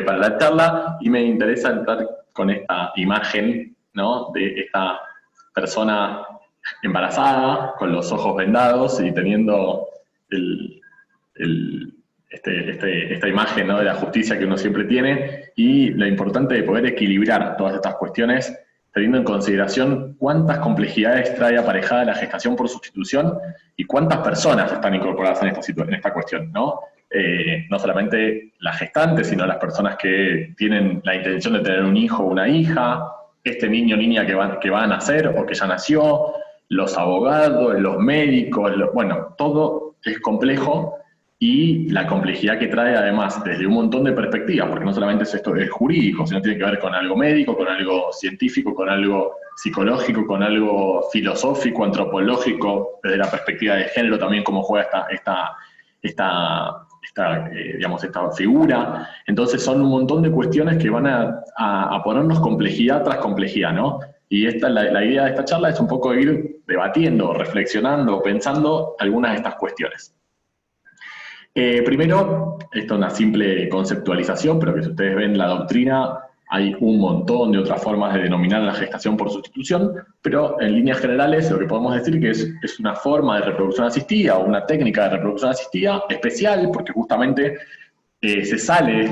para la charla, y me interesa entrar con esta imagen, ¿no?, de esta persona embarazada, con los ojos vendados y teniendo esta imagen, ¿no?, de la justicia que uno siempre tiene, y lo importante de poder equilibrar todas estas cuestiones, teniendo en consideración cuántas complejidades trae aparejada la gestación por sustitución y cuántas personas están incorporadas en esta cuestión, ¿no? No solamente la gestante, sino las personas que tienen la intención de tener un hijo o una hija, este niño o niña que va a nacer o que ya nació, los abogados, los médicos, bueno, todo es complejo, y la complejidad que trae además desde un montón de perspectivas, porque no solamente es esto es jurídico, sino tiene que ver con algo médico, con algo científico, con algo psicológico, con algo filosófico, antropológico, desde la perspectiva de género también, cómo juega digamos, esta figura. Entonces son un montón de cuestiones que van a ponernos complejidad tras complejidad, ¿no? Y la idea de esta charla es un poco ir debatiendo, reflexionando, pensando algunas de estas cuestiones. Primero, esto es una simple conceptualización, pero que si ustedes ven la doctrina, hay un montón de otras formas de denominar la gestación por sustitución, pero en líneas generales lo que podemos decir que es una forma de reproducción asistida o una técnica de reproducción asistida especial, porque justamente se sale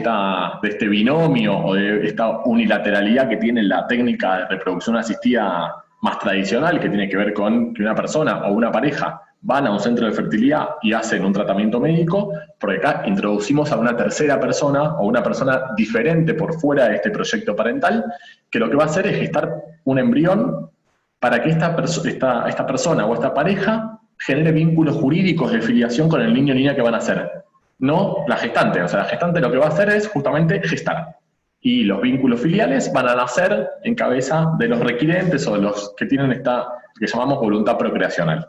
de este binomio o de esta unilateralidad que tiene la técnica de reproducción asistida más tradicional, que tiene que ver con que una persona o una pareja van a un centro de fertilidad y hacen un tratamiento médico, porque acá introducimos a una tercera persona o una persona diferente por fuera de este proyecto parental, que lo que va a hacer es gestar un embrión para que esta persona o esta pareja genere vínculos jurídicos de filiación con el niño o niña que van a nacer. No la gestante, o sea, la gestante lo que va a hacer es justamente gestar. Y los vínculos filiales van a nacer en cabeza de los requirentes o de los que tienen esta, que llamamos voluntad procreacional.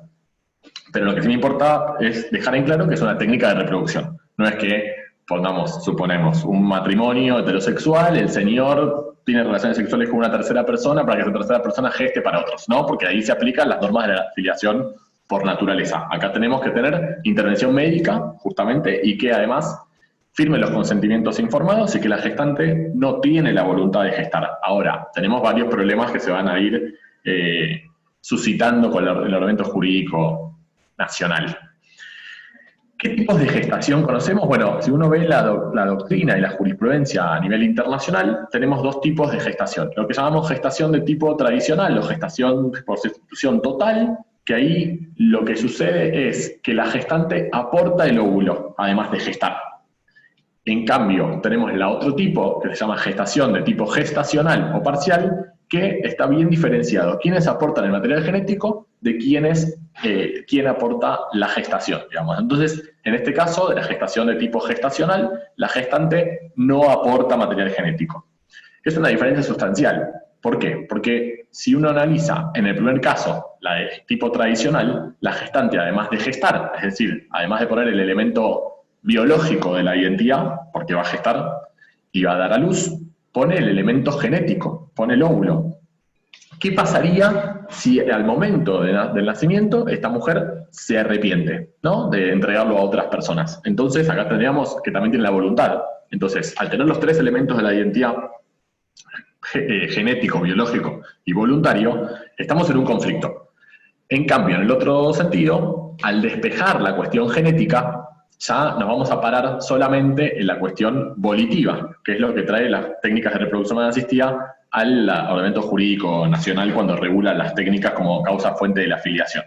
Pero lo que sí me importa es dejar en claro que es una técnica de reproducción. No es que suponemos, un matrimonio heterosexual, el señor tiene relaciones sexuales con una tercera persona para que esa tercera persona geste para otros, ¿no? Porque ahí se aplican las normas de la filiación por naturaleza. Acá tenemos que tener intervención médica, justamente, y que además firme los consentimientos informados y que la gestante no tiene la voluntad de gestar. Ahora, tenemos varios problemas que se van a ir suscitando con el ordenamiento jurídico nacional. ¿Qué tipos de gestación conocemos? Bueno, si uno ve la doctrina y la jurisprudencia a nivel internacional, tenemos dos tipos de gestación. Lo que llamamos gestación de tipo tradicional o gestación por sustitución total, que ahí lo que sucede es que la gestante aporta el óvulo, además de gestar. En cambio, tenemos el otro tipo, que se llama gestación de tipo gestacional o parcial, que está bien diferenciado. ¿Quiénes aportan el material genético de quién aporta la gestación, digamos? Entonces, en este caso, de la gestación de tipo gestacional, la gestante no aporta material genético. Es una diferencia sustancial. ¿Por qué? Porque si uno analiza, en el primer caso, la de tipo tradicional, la gestante, además de gestar, es decir, además de poner el elemento biológico de la identidad, porque va a gestar y va a dar a luz, pone el elemento genético, pone el óvulo. ¿Qué pasaría si al momento del nacimiento esta mujer se arrepiente, ¿no?, de entregarlo a otras personas? Entonces acá tendríamos que también tiene la voluntad. Entonces, al tener los tres elementos de la identidad, genético, biológico y voluntario, estamos en un conflicto. En cambio, en el otro sentido, al despejar la cuestión genética, ya nos vamos a parar solamente en la cuestión volitiva, que es lo que trae las técnicas de reproducción asistida al ordenamiento jurídico nacional cuando regula las técnicas como causa fuente de la filiación.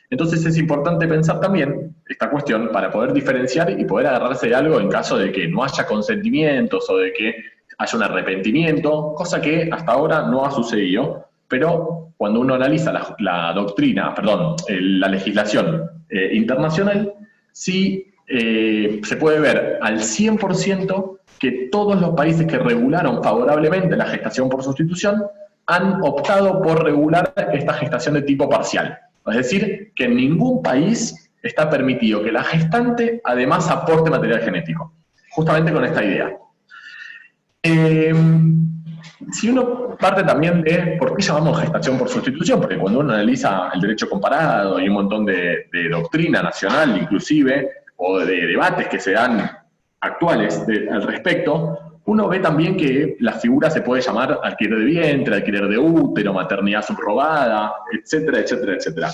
Entonces es importante pensar también esta cuestión para poder diferenciar y poder agarrarse de algo en caso de que no haya consentimientos o de que haya un arrepentimiento, cosa que hasta ahora no ha sucedido, pero cuando uno analiza la doctrina, la legislación internacional, sí se puede ver al 100% que todos los países que regularon favorablemente la gestación por sustitución han optado por regular esta gestación de tipo parcial. Es decir, que en ningún país está permitido que la gestante además aporte material genético, justamente con esta idea. Si uno parte también de por qué llamamos gestación por sustitución, porque cuando uno analiza el derecho comparado y un montón de doctrina nacional inclusive, o de debates que se dan actuales al respecto, uno ve también que la figura se puede llamar alquiler de vientre, alquiler de útero, maternidad subrogada, etcétera, etcétera, etcétera.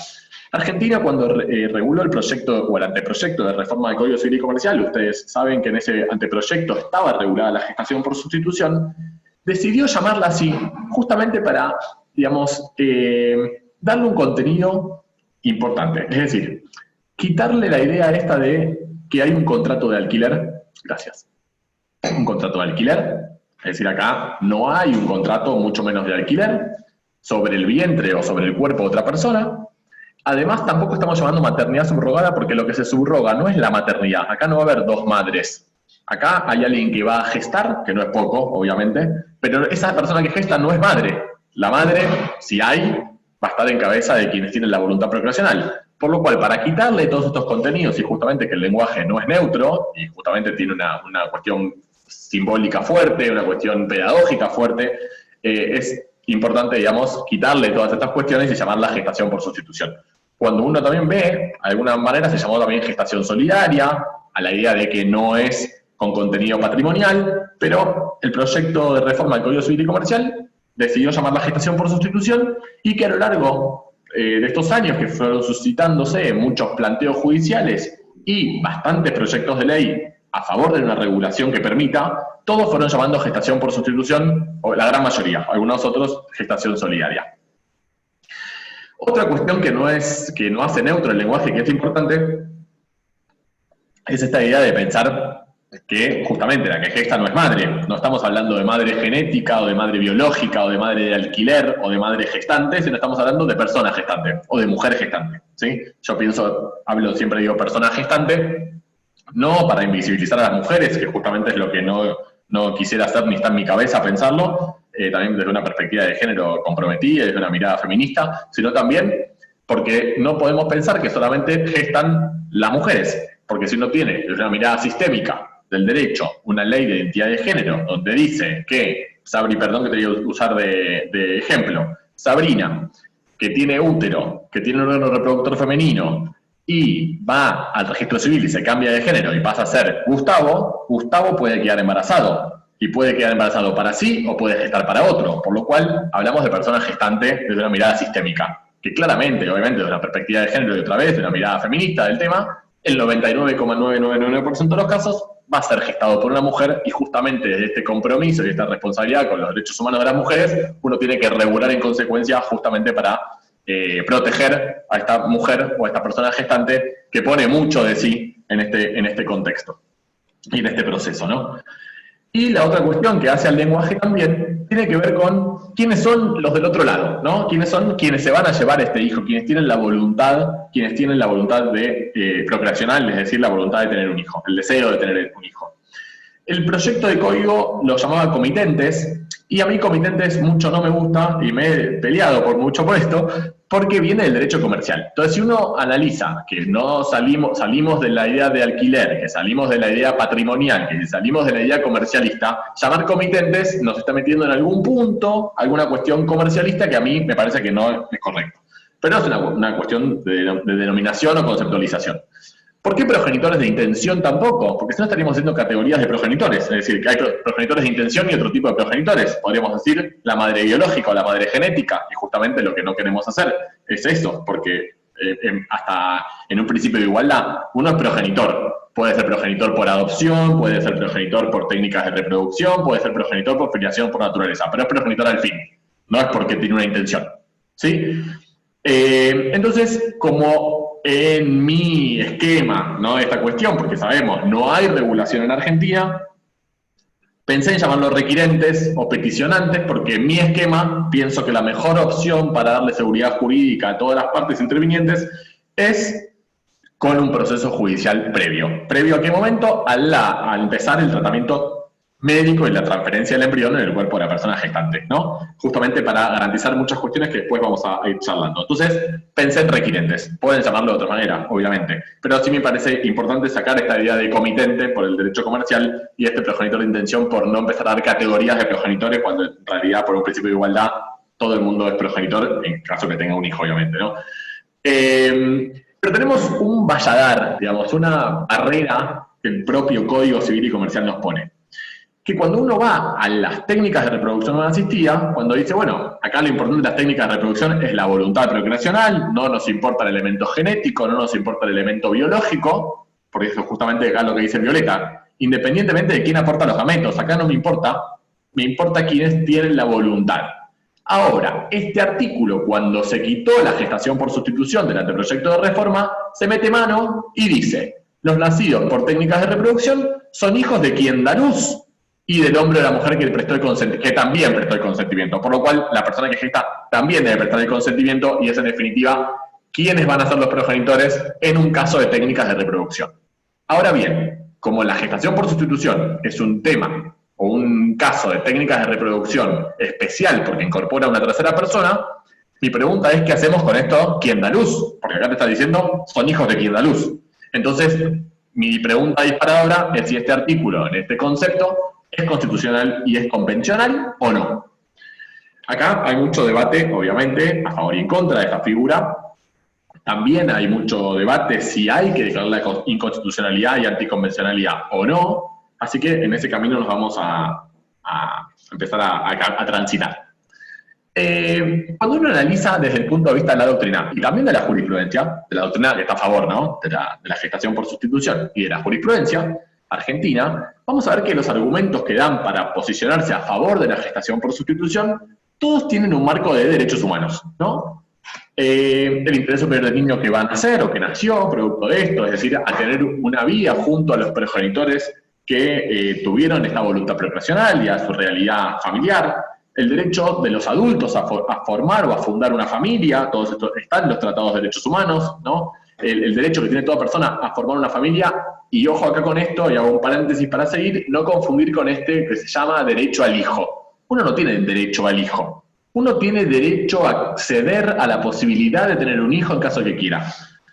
Argentina, cuando reguló el proyecto o el anteproyecto de reforma del Código Civil y Comercial, ustedes saben que en ese anteproyecto estaba regulada la gestación por sustitución, decidió llamarla así justamente para, digamos, darle un contenido importante. Es decir, quitarle la idea esta de que hay un contrato de alquiler, gracias, un contrato de alquiler, es decir, acá no hay un contrato, mucho menos de alquiler, sobre el vientre o sobre el cuerpo de otra persona. Además, tampoco estamos llamando maternidad subrogada porque lo que se subroga no es la maternidad. Acá no va a haber dos madres. Acá hay alguien que va a gestar, que no es poco, obviamente, pero esa persona que gesta no es madre. La madre, si hay, va a estar en cabeza de quienes tienen la voluntad procreacional. Por lo cual, para quitarle todos estos contenidos, y justamente que el lenguaje no es neutro, y justamente tiene una cuestión simbólica fuerte, una cuestión pedagógica fuerte, es importante, digamos, quitarle todas estas cuestiones y llamarla gestación por sustitución. Cuando uno también ve, de alguna manera se llamó también gestación solidaria, a la idea de que no es con contenido patrimonial, pero el proyecto de reforma del Código Civil y Comercial decidió llamarla gestación por sustitución y que a lo largo de estos años que fueron suscitándose muchos planteos judiciales y bastantes proyectos de ley a favor de una regulación que permita, todos fueron llamando gestación por sustitución, o la gran mayoría, algunos otros gestación solidaria. Otra cuestión que no hace neutro el lenguaje, que es importante, es esta idea de pensar que justamente la que gesta no es madre. No estamos hablando de madre genética, o de madre biológica, o de madre de alquiler, o de madre gestante, sino estamos hablando de persona gestante, o de mujer gestante, ¿sí? Yo siempre digo persona gestante, no para invisibilizar a las mujeres, que justamente es lo que no quisiera hacer ni está en mi cabeza pensarlo, también desde una perspectiva de género comprometida, desde una mirada feminista, sino también porque no podemos pensar que solamente gestan las mujeres, porque si uno tiene desde una mirada sistémica del derecho una ley de identidad de género donde dice que, perdón que te voy a usar de ejemplo, Sabrina, que tiene útero, que tiene un órgano reproductor femenino, y va al registro civil y se cambia de género y pasa a ser Gustavo, Gustavo puede quedar embarazado. Y puede quedar embarazado para sí o puede gestar para otro. Por lo cual hablamos de personas gestantes desde una mirada sistémica. Que claramente, obviamente, desde una perspectiva de género y otra vez, de una mirada feminista del tema, el 99,999% de los casos va a ser gestado por una mujer y justamente desde este compromiso y esta responsabilidad con los derechos humanos de las mujeres, uno tiene que regular en consecuencia justamente para proteger a esta mujer o a esta persona gestante que pone mucho de sí en este contexto y en este proceso, ¿no? Y la otra cuestión que hace al lenguaje también tiene que ver con quiénes son los del otro lado, ¿no? Quiénes son quienes se van a llevar este hijo, quienes tienen la voluntad de procreacional, es decir, la voluntad de tener un hijo, el deseo de tener un hijo. El proyecto de código lo llamaba comitentes, y a mí comitentes mucho no me gusta, y me he peleado por esto, porque viene del derecho comercial. Entonces, si uno analiza que no salimos de la idea de alquiler, que salimos de la idea patrimonial, que salimos de la idea comercialista, llamar comitentes nos está metiendo en algún punto, alguna cuestión comercialista que a mí me parece que no es correcto. Pero es una cuestión de denominación o conceptualización. ¿Por qué progenitores de intención tampoco? Porque si no estaríamos haciendo categorías de progenitores, es decir, que hay progenitores de intención y otro tipo de progenitores. Podríamos decir la madre biológica o la madre genética, y justamente lo que no queremos hacer es eso, porque hasta en un principio de igualdad, uno es progenitor. Puede ser progenitor por adopción, puede ser progenitor por técnicas de reproducción, puede ser progenitor por filiación por naturaleza, pero es progenitor al fin, no es porque tiene una intención, ¿sí? Entonces, como en mi esquema, ¿no?, de esta cuestión, porque sabemos, no hay regulación en Argentina, pensé en llamarlos requirentes o peticionantes, porque en mi esquema pienso que la mejor opción para darle seguridad jurídica a todas las partes intervinientes es con un proceso judicial previo. ¿Previo a qué momento? Al empezar el tratamiento médico y la transferencia del embrión en el cuerpo de la persona gestante, ¿no? Justamente para garantizar muchas cuestiones que después vamos a ir charlando. Entonces, pensé en requirentes. Pueden llamarlo de otra manera, obviamente. Pero sí me parece importante sacar esta idea de comitente por el derecho comercial y este progenitor de intención por no empezar a dar categorías de progenitores cuando en realidad, por un principio de igualdad, todo el mundo es progenitor, en caso que tenga un hijo, obviamente, ¿no? Pero tenemos un valladar, digamos, una barrera que el propio Código Civil y Comercial nos pone. Que cuando uno va a las técnicas de reproducción no asistida, cuando dice, bueno, acá lo importante de las técnicas de reproducción es la voluntad procreacional, no nos importa el elemento genético, no nos importa el elemento biológico, porque eso es justamente acá lo que dice Violeta, independientemente de quién aporta los gametos, acá no me importa quiénes tienen la voluntad. Ahora, este artículo, cuando se quitó la gestación por sustitución del anteproyecto de reforma, se mete mano y dice, los nacidos por técnicas de reproducción son hijos de quien da luz y del hombre o la mujer que también prestó el consentimiento, por lo cual la persona que gesta también debe prestar el consentimiento y es en definitiva quiénes van a ser los progenitores en un caso de técnicas de reproducción. Ahora bien, como la gestación por sustitución es un tema o un caso de técnicas de reproducción especial porque incorpora a una tercera persona, mi pregunta es, ¿qué hacemos con esto? ¿Quién da luz? Porque acá te está diciendo, son hijos de quien da luz. Entonces, mi pregunta disparadora es si este artículo, en este concepto, es constitucional y es convencional o no. Acá hay mucho debate, obviamente, a favor y en contra de esta figura. También hay mucho debate si hay que declarar la inconstitucionalidad y anticonvencionalidad o no. Así que en ese camino nos vamos a empezar a transitar. Cuando uno analiza desde el punto de vista de la doctrina y también de la jurisprudencia, de la doctrina que está a favor, ¿no?, de la gestación por sustitución y de la jurisprudencia argentina, vamos a ver que los argumentos que dan para posicionarse a favor de la gestación por sustitución, todos tienen un marco de derechos humanos, ¿no? El interés superior del niño que va a nacer o que nació producto de esto, es decir, a tener una vida junto a los progenitores que tuvieron esta voluntad procreacional y a su realidad familiar, el derecho de los adultos a formar o a fundar una familia, todos estos están en los tratados de derechos humanos, ¿no? El derecho que tiene toda persona a formar una familia, y ojo acá con esto, y hago un paréntesis para seguir, no confundir con este que se llama derecho al hijo. Uno no tiene derecho al hijo, uno tiene derecho a acceder a la posibilidad de tener un hijo en caso que quiera.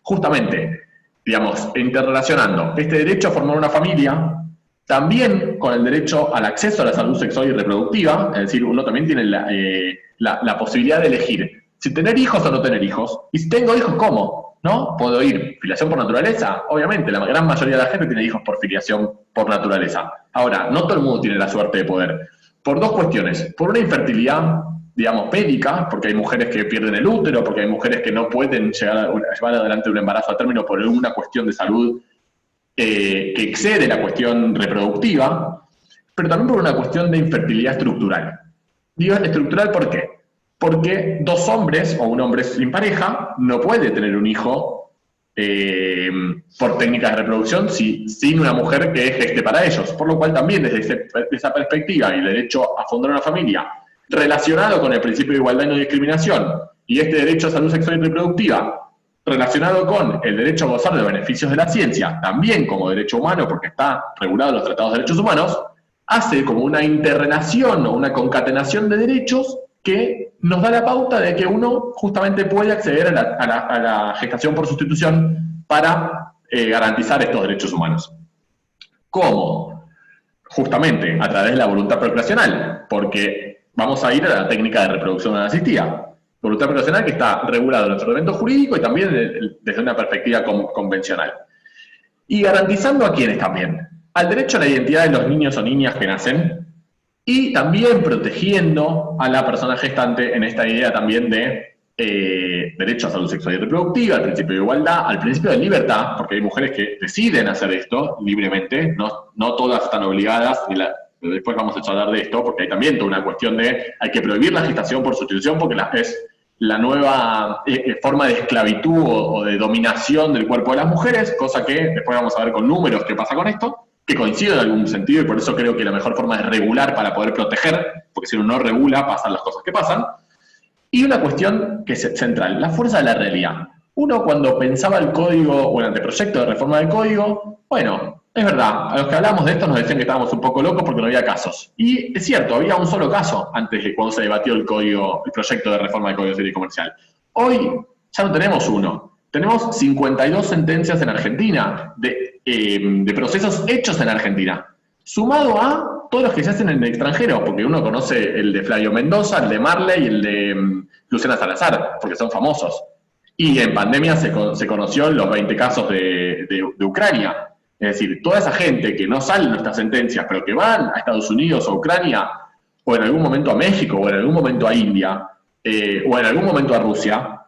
Justamente, digamos, interrelacionando este derecho a formar una familia, también con el derecho al acceso a la salud sexual y reproductiva, es decir, uno también tiene la posibilidad de elegir si tener hijos o no tener hijos, y si tengo hijos, ¿cómo? ¿No? ¿Puedo ir filiación por naturaleza? Obviamente, la gran mayoría de la gente tiene hijos por filiación por naturaleza. Ahora, no todo el mundo tiene la suerte de poder. Por dos cuestiones. Por una infertilidad, digamos, médica, porque hay mujeres que pierden el útero, porque hay mujeres que no pueden llevar adelante un embarazo a término por una cuestión de salud que excede la cuestión reproductiva, pero también por una cuestión de infertilidad estructural. Digo estructural, ¿por qué? Porque dos hombres o un hombre sin pareja no puede tener un hijo por técnicas de reproducción sin una mujer que geste para ellos. Por lo cual también desde esa perspectiva y el derecho a fundar una familia relacionado con el principio de igualdad y no discriminación y este derecho a salud sexual y reproductiva relacionado con el derecho a gozar de los beneficios de la ciencia, también como derecho humano porque está regulado en los tratados de derechos humanos, hace como una interrelación o una concatenación de derechos que nos da la pauta de que uno justamente puede acceder a la gestación por sustitución para garantizar estos derechos humanos. ¿Cómo? Justamente a través de la voluntad procreacional, porque vamos a ir a la técnica de reproducción no asistida. Voluntad procreacional que está regulada en nuestro ordenamiento jurídico y también desde una perspectiva convencional. Y garantizando a quiénes también. Al derecho a la identidad de los niños o niñas que nacen, y también protegiendo a la persona gestante en esta idea también de derecho a salud sexual y reproductiva, al principio de igualdad, al principio de libertad, porque hay mujeres que deciden hacer esto libremente, no todas están obligadas, después vamos a hablar de esto, porque hay también toda una cuestión de hay que prohibir la gestación por sustitución porque es la nueva forma de esclavitud o de dominación del cuerpo de las mujeres, cosa que después vamos a ver con números qué pasa con esto, que coincide en algún sentido y por eso creo que la mejor forma es regular para poder proteger, porque si uno no regula pasan las cosas que pasan. Y una cuestión que es central, la fuerza de la realidad. Uno cuando pensaba el código o el anteproyecto de reforma del código, bueno, es verdad, a los que hablamos de esto nos decían que estábamos un poco locos porque no había casos. Y es cierto, había un solo caso antes de cuando se debatió el proyecto de reforma del Código Civil y Comercial. Hoy ya no tenemos uno, tenemos 52 sentencias en Argentina de procesos hechos en Argentina, sumado a todos los que se hacen en el extranjero, porque uno conoce el de Flavio Mendoza, el de Marley y el de Luciana Salazar, porque son famosos. Y en pandemia se conoció los 20 casos de Ucrania. Es decir, toda esa gente que no sale en nuestras sentencias, pero que van a Estados Unidos o Ucrania, o en algún momento a México, o en algún momento a India, o en algún momento a Rusia,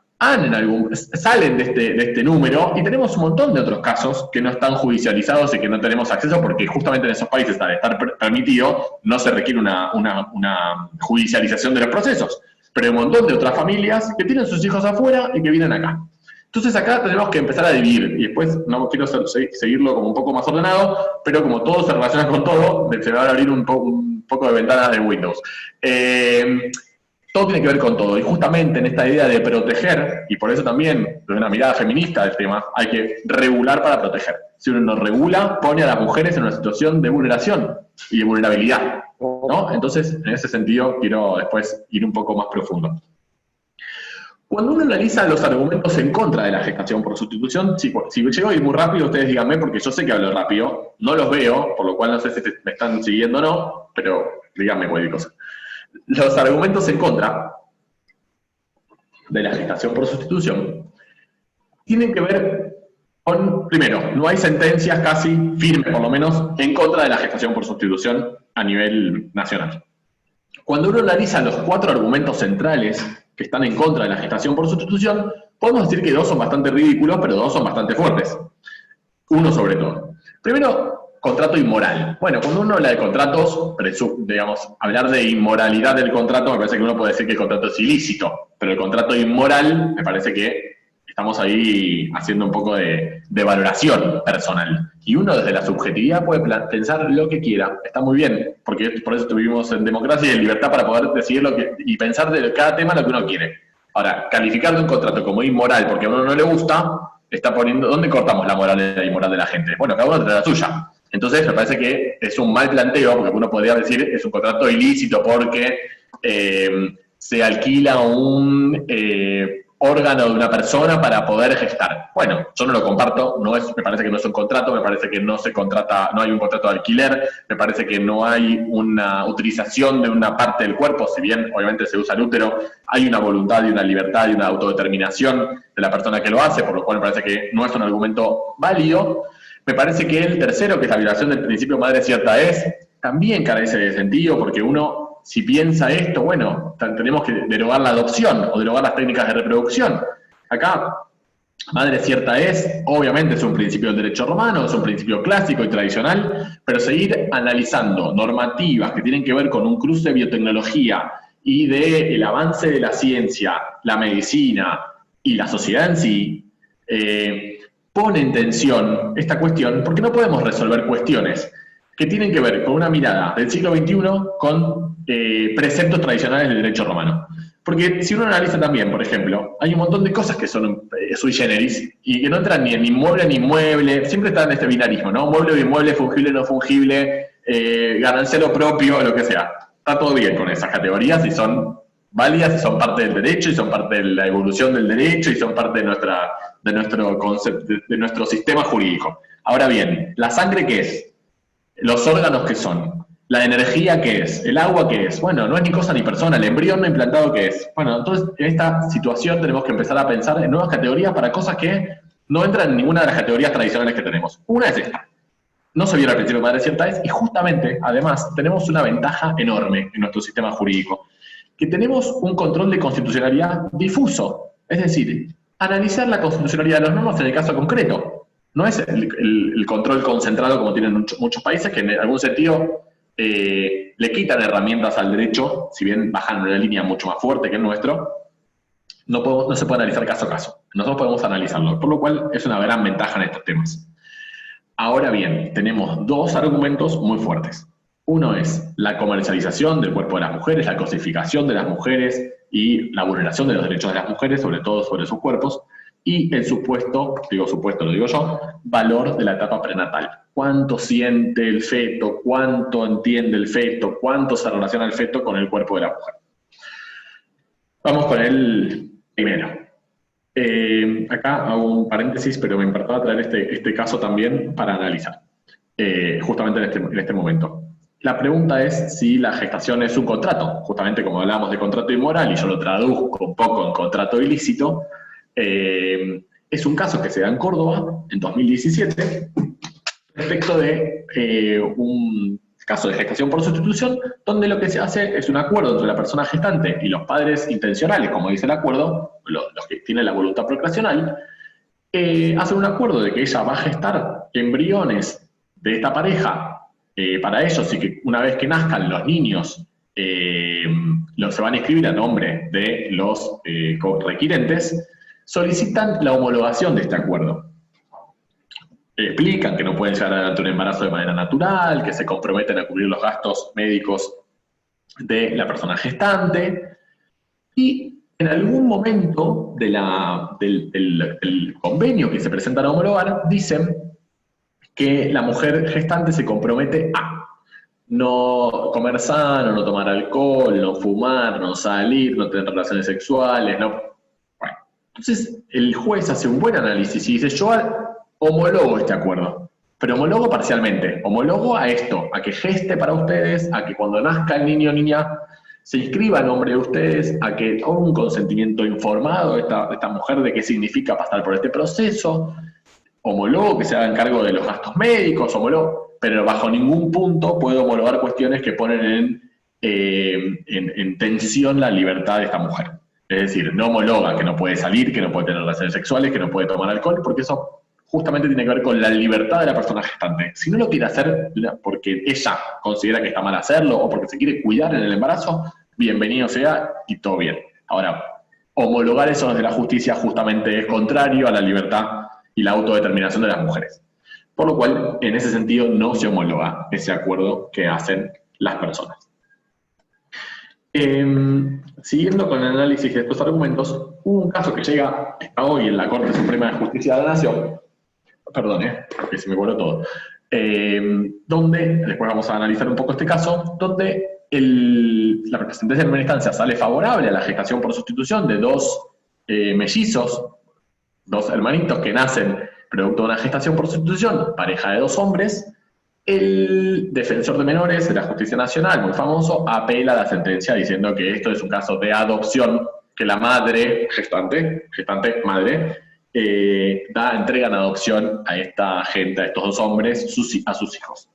salen de este número, y tenemos un montón de otros casos que no están judicializados y que no tenemos acceso porque justamente en esos países, al estar permitido, no se requiere una judicialización de los procesos. Pero hay un montón de otras familias que tienen sus hijos afuera y que vienen acá. Entonces acá tenemos que empezar a dividir, y después no quiero seguirlo como un poco más ordenado, pero como todo se relaciona con todo, se va a abrir un poco de ventanas de Windows. Todo tiene que ver con todo, y justamente en esta idea de proteger, y por eso también, desde una mirada feminista del tema, hay que regular para proteger. Si uno no regula, pone a las mujeres en una situación de vulneración y de vulnerabilidad, ¿no? Entonces, en ese sentido, quiero después ir un poco más profundo. Cuando uno analiza los argumentos en contra de la gestación por sustitución, si llego a ir muy rápido, ustedes díganme, porque yo sé que hablo rápido, no los veo, por lo cual no sé si me están siguiendo o no, pero díganme cualquier cosa. Los argumentos en contra de la gestación por sustitución tienen que ver con, primero, no hay sentencias casi firmes, por lo menos, en contra de la gestación por sustitución a nivel nacional. Cuando uno analiza los 4 argumentos centrales que están en contra de la gestación por sustitución, podemos decir que 2 son bastante ridículos, pero 2 son bastante fuertes. Uno sobre todo. Primero, contrato inmoral. Bueno, cuando uno habla de contratos, digamos, hablar de inmoralidad del contrato, me parece que uno puede decir que el contrato es ilícito, pero el contrato inmoral, me parece que estamos ahí haciendo un poco de valoración personal. Y uno desde la subjetividad puede pensar lo que quiera, está muy bien, porque por eso vivimos en democracia y en libertad para poder decidir y pensar de cada tema lo que uno quiere. Ahora, calificar de un contrato como inmoral porque a uno no le gusta, está poniendo, ¿dónde cortamos la moral y la inmoral de la gente? Bueno, cada uno tendrá la suya. Entonces me parece que es un mal planteo, porque uno podría decir es un contrato ilícito porque se alquila un órgano de una persona para poder gestar. Bueno, yo no lo comparto, me parece que no es un contrato, me parece que no hay un contrato de alquiler, me parece que no hay una utilización de una parte del cuerpo, si bien obviamente se usa el útero, hay una voluntad y una libertad y una autodeterminación de la persona que lo hace, por lo cual me parece que no es un argumento válido. Me parece que el tercero, que es la violación del principio madre cierta es, también carece de sentido, porque uno, si piensa esto, bueno, tenemos que derogar la adopción o derogar las técnicas de reproducción. Acá, madre cierta es, obviamente es un principio del derecho romano, es un principio clásico y tradicional, pero seguir analizando normativas que tienen que ver con un cruce de biotecnología y del avance de la ciencia, la medicina y la sociedad en sí, pone en tensión esta cuestión, porque no podemos resolver cuestiones que tienen que ver con una mirada del siglo XXI con preceptos tradicionales del derecho romano. Porque si uno analiza también, por ejemplo, hay un montón de cosas que son sui generis y que no entran ni en inmueble ni inmueble, siempre están en este binarismo, ¿no? Mueble o inmueble, fungible o no fungible, gananciero propio, lo que sea. Está todo bien con esas categorías y son válidas y son parte del derecho y son parte de la evolución del derecho y son parte de nuestro concepto, de nuestro sistema jurídico. Ahora bien, ¿la sangre qué es? ¿Los órganos qué son? ¿La energía qué es? ¿El agua qué es? Bueno, no es ni cosa ni persona. ¿El embrión no implantado qué es? Bueno, entonces en esta situación tenemos que empezar a pensar en nuevas categorías para cosas que no entran en ninguna de las categorías tradicionales que tenemos. Una es esta. No se viola el principio de madre cierta es, y justamente, además, tenemos una ventaja enorme en nuestro sistema jurídico, que tenemos un control de constitucionalidad difuso. Es decir, analizar la constitucionalidad de las normas en el caso concreto. No es el control concentrado como tienen muchos países que en algún sentido le quitan herramientas al derecho, si bien bajan una línea mucho más fuerte que el nuestro, no se puede analizar caso a caso. Nosotros podemos analizarlo, por lo cual es una gran ventaja en estos temas. Ahora bien, tenemos 2 argumentos muy fuertes. Uno es la comercialización del cuerpo de las mujeres, la cosificación de las mujeres y la vulneración de los derechos de las mujeres, sobre todo sobre sus cuerpos, y el supuesto, lo digo yo, valor de la etapa prenatal. ¿Cuánto siente el feto? ¿Cuánto entiende el feto? ¿Cuánto se relaciona el feto con el cuerpo de la mujer? Vamos con el primero. Acá hago un paréntesis, pero me importaba traer este caso también para analizar, justamente en este momento. La pregunta es si la gestación es un contrato, justamente como hablábamos de contrato inmoral, y yo lo traduzco un poco en contrato ilícito. Es un caso que se da en Córdoba en 2017, respecto de un caso de gestación por sustitución, donde lo que se hace es un acuerdo entre la persona gestante y los padres intencionales, como dice el acuerdo, los que tienen la voluntad procreacional, hacen un acuerdo de que ella va a gestar embriones de esta pareja para ellos, y que una vez que nazcan los niños se van a inscribir a nombre de los requirentes, solicitan la homologación de este acuerdo. Explican que no pueden llevar adelante un embarazo de manera natural, que se comprometen a cubrir los gastos médicos de la persona gestante, y en algún momento del convenio que se presentan a homologar, dicen que la mujer gestante se compromete a no comer sano, no tomar alcohol, no fumar, no salir, no tener relaciones sexuales, no... Bueno, entonces el juez hace un buen análisis y dice, yo homologo este acuerdo, pero homologo parcialmente, homologo a esto, a que geste para ustedes, a que cuando nazca el niño o niña se inscriba a nombre de ustedes, a que haya un consentimiento informado de esta mujer de qué significa pasar por este proceso, homologo que se hagan cargo de los gastos médicos, homologo, pero bajo ningún punto puedo homologar cuestiones que ponen en tensión la libertad de esta mujer. Es decir, no homologa que no puede salir, que no puede tener relaciones sexuales, que no puede tomar alcohol, porque eso justamente tiene que ver con la libertad de la persona gestante. Si no lo quiere hacer porque ella considera que está mal hacerlo o porque se quiere cuidar en el embarazo, bienvenido sea y todo bien. Ahora, homologar eso desde la justicia justamente es contrario a la libertad y la autodeterminación de las mujeres. Por lo cual, en ese sentido, no se homologa ese acuerdo que hacen las personas. Siguiendo con el análisis de estos argumentos, hubo un caso que llega hasta hoy en la Corte Suprema de Justicia de la Nación, perdón, porque se me voló todo, donde, después vamos a analizar un poco este caso, donde la representación de primera instancia sale favorable a la gestación por sustitución de dos mellizos, dos hermanitos que nacen producto de una gestación por sustitución, pareja de dos hombres. El defensor de menores de la Justicia Nacional, muy famoso, apela a la sentencia diciendo que esto es un caso de adopción, que la madre, gestante madre, entrega en adopción a esta gente, a estos dos hombres, a sus hijos.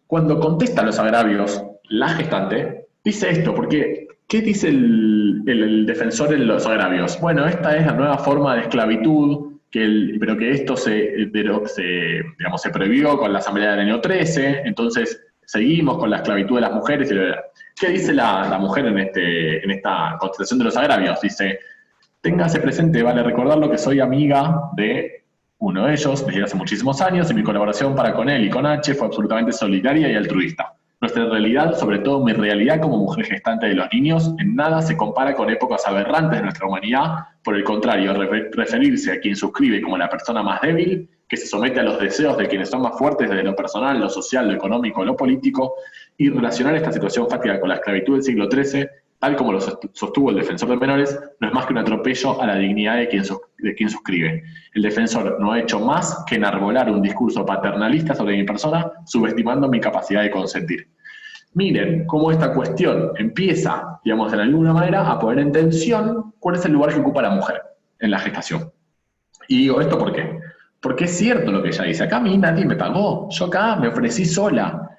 Cuando contesta los agravios, la gestante dice esto, porque ¿qué dice el defensor en los agravios? Bueno, esta es la nueva forma de esclavitud, pero que esto se prohibió con la Asamblea del año 13, entonces seguimos con la esclavitud de las mujeres. ¿Qué dice la mujer en esta contestación de los agravios? Dice, téngase presente, vale recordarlo, que soy amiga de uno de ellos desde hace muchísimos años, y mi colaboración para con él y con H fue absolutamente solidaria y altruista. Nuestra realidad, sobre todo mi realidad como mujer gestante de los niños, en nada se compara con épocas aberrantes de nuestra humanidad. Por el contrario, referirse a quien suscribe como la persona más débil, que se somete a los deseos de quienes son más fuertes desde lo personal, lo social, lo económico, lo político, y relacionar esta situación fática con la esclavitud del siglo XIII, tal como lo sostuvo el defensor de menores, no es más que un atropello a la dignidad de quien suscribe. El defensor no ha hecho más que enarbolar un discurso paternalista sobre mi persona, subestimando mi capacidad de consentir. Miren cómo esta cuestión empieza, digamos, de alguna manera a poner en tensión cuál es el lugar que ocupa la mujer en la gestación. Y digo esto ¿por qué? Porque es cierto lo que ella dice. Acá a mí nadie me pagó, yo acá me ofrecí sola.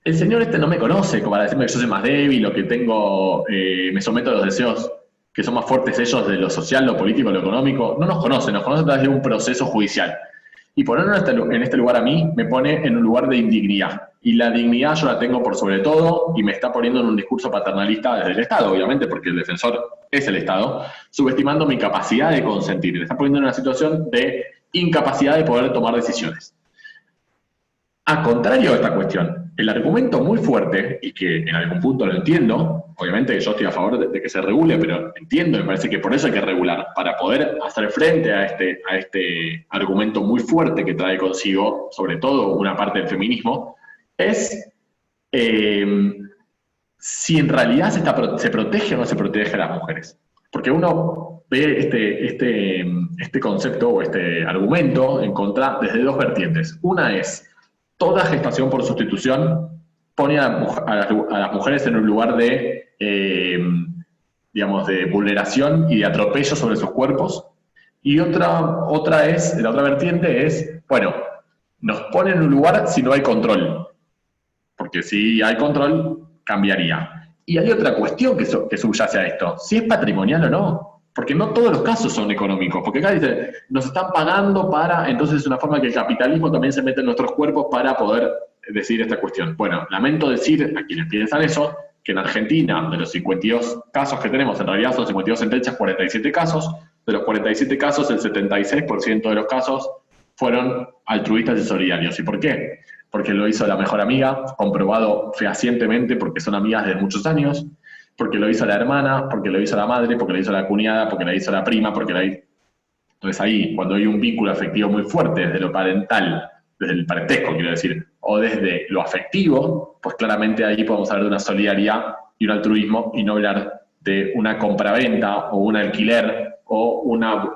El señor no me conoce como para decirme que yo soy más débil o que me someto a los deseos que son más fuertes ellos de lo social, lo político, lo económico. No nos conoce a través de un proceso judicial. Y ponerlo en este lugar a mí me pone en un lugar de indignidad. Y la dignidad yo la tengo por sobre todo, y me está poniendo en un discurso paternalista desde el Estado, obviamente, porque el defensor es el Estado, subestimando mi capacidad de consentir. Me está poniendo en una situación de incapacidad de poder tomar decisiones. A contrario de esta cuestión, el argumento muy fuerte, y que en algún punto lo entiendo, obviamente yo estoy a favor de que se regule, pero entiendo, me parece que por eso hay que regular, para poder hacer frente a este argumento muy fuerte que trae consigo, sobre todo una parte del feminismo, es si en realidad se protege o no se protege a las mujeres. Porque uno ve este concepto o este argumento en contra desde dos vertientes. Una es, toda gestación por sustitución pone a las mujeres en un lugar de, de vulneración y de atropello sobre sus cuerpos. Y la otra vertiente es, bueno, nos pone en un lugar si no hay control. Porque si hay control, cambiaría. Y hay otra cuestión que subyace a esto. Si es patrimonial o no. Porque no todos los casos son económicos. Porque acá dice, nos están pagando para... Entonces es una forma que el capitalismo también se mete en nuestros cuerpos para poder decir esta cuestión. Bueno, lamento decir a quienes piensan eso, que en Argentina, de los 52 casos que tenemos, en realidad son 52 sentencias, 47 casos. De los 47 casos, el 76% de los casos fueron altruistas y solidarios. ¿Y por qué? Porque lo hizo la mejor amiga, comprobado fehacientemente porque son amigas de muchos años, porque lo hizo la hermana, porque lo hizo la madre, porque lo hizo la cuñada, porque lo hizo la prima, porque lo hizo... Entonces ahí, cuando hay un vínculo afectivo muy fuerte desde lo parental, desde el parentesco, quiero decir, o desde lo afectivo, pues claramente ahí podemos hablar de una solidaridad y un altruismo y no hablar de una compraventa o un alquiler o una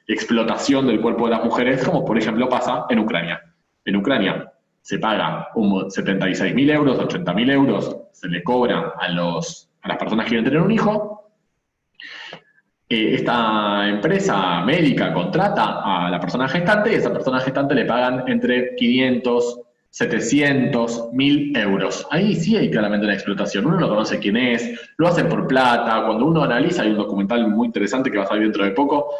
explotación del cuerpo de las mujeres, como por ejemplo pasa en Ucrania. En Ucrania se paga 76.000 euros, 80.000 euros, se le cobra a las personas que quieren tener un hijo. Esta empresa médica contrata a la persona gestante y a esa persona gestante le pagan entre 500, 700, 1.000 euros. Ahí sí hay claramente una explotación. Uno no conoce quién es, lo hacen por plata. Cuando uno analiza, hay un documental muy interesante que va a salir dentro de poco.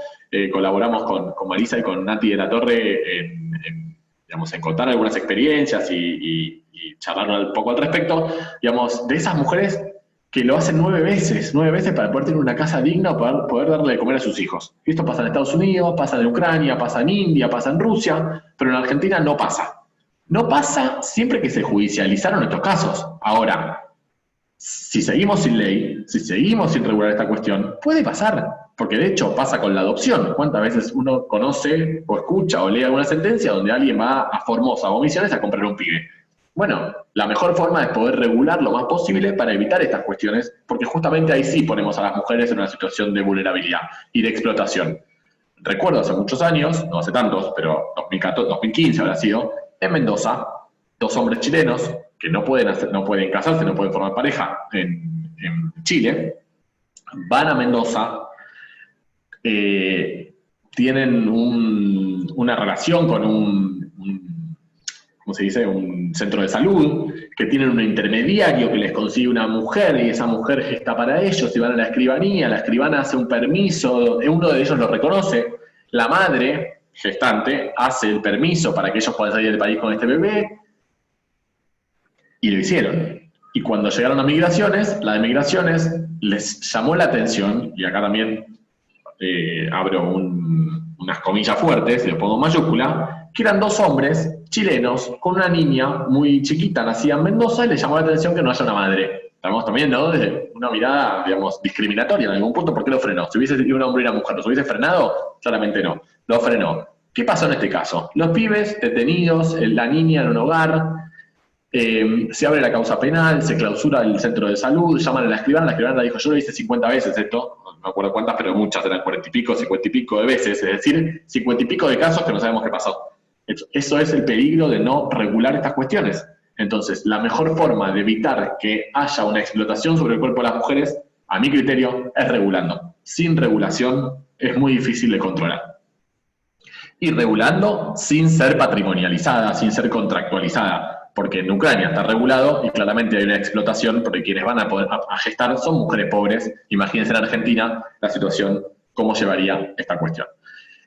Colaboramos con Marisa y con Nati de la Torre en contar algunas experiencias y charlar un poco al respecto, digamos, de esas mujeres que lo hacen 9 veces para poder tener una casa digna, para poder darle de comer a sus hijos. Esto pasa en Estados Unidos, pasa en Ucrania, pasa en India, pasa en Rusia, pero en Argentina no pasa. No pasa siempre que se judicializaron estos casos. Ahora, si seguimos sin ley, si seguimos sin regular esta cuestión, puede pasar, porque de hecho pasa con la adopción. ¿Cuántas veces uno conoce o escucha o lee alguna sentencia donde alguien va a Formosa o Misiones a comprar un pibe? Bueno, la mejor forma es poder regular lo más posible para evitar estas cuestiones, porque justamente ahí sí ponemos a las mujeres en una situación de vulnerabilidad y de explotación. Recuerdo hace muchos años, no hace tantos, pero 2014, 2015 habrá sido, en Mendoza, 2 hombres chilenos que no pueden casarse, no pueden formar pareja en Chile, van a Mendoza, tienen una relación con ¿cómo se dice? Un centro de salud, que tienen un intermediario que les consigue una mujer y esa mujer gesta para ellos y van a la escribana hace un permiso, uno de ellos lo reconoce, la madre gestante hace el permiso para que ellos puedan salir del país con este bebé y lo hicieron. Y cuando llegaron a migraciones, la de migraciones les llamó la atención, y acá también abro unas comillas fuertes, y lo pongo en mayúscula, que eran 2 hombres chilenos con una niña muy chiquita, nacida en Mendoza, y les llamó la atención que no haya una madre. Estamos también, ¿no? Desde una mirada, digamos, discriminatoria en algún punto. ¿Por qué lo frenó? Si hubiese sido un hombre y una mujer, ¿los hubiese frenado? Claramente no. Lo frenó. ¿Qué pasó en este caso? Los pibes detenidos, la niña en un hogar, se abre la causa penal, se clausura el centro de salud, llaman a la escribana dijo, yo lo hice 50 veces esto, no me acuerdo cuántas, pero muchas, eran 40 y pico, 50 y pico de veces, es decir, 50 y pico de casos que no sabemos qué pasó. Eso es el peligro de no regular estas cuestiones. Entonces, la mejor forma de evitar que haya una explotación sobre el cuerpo de las mujeres, a mi criterio, es regulando. Sin regulación es muy difícil de controlar. Y regulando sin ser patrimonializada, sin ser contractualizada, porque en Ucrania está regulado y claramente hay una explotación porque quienes van a gestar son mujeres pobres. Imagínense en Argentina la situación, cómo llevaría esta cuestión.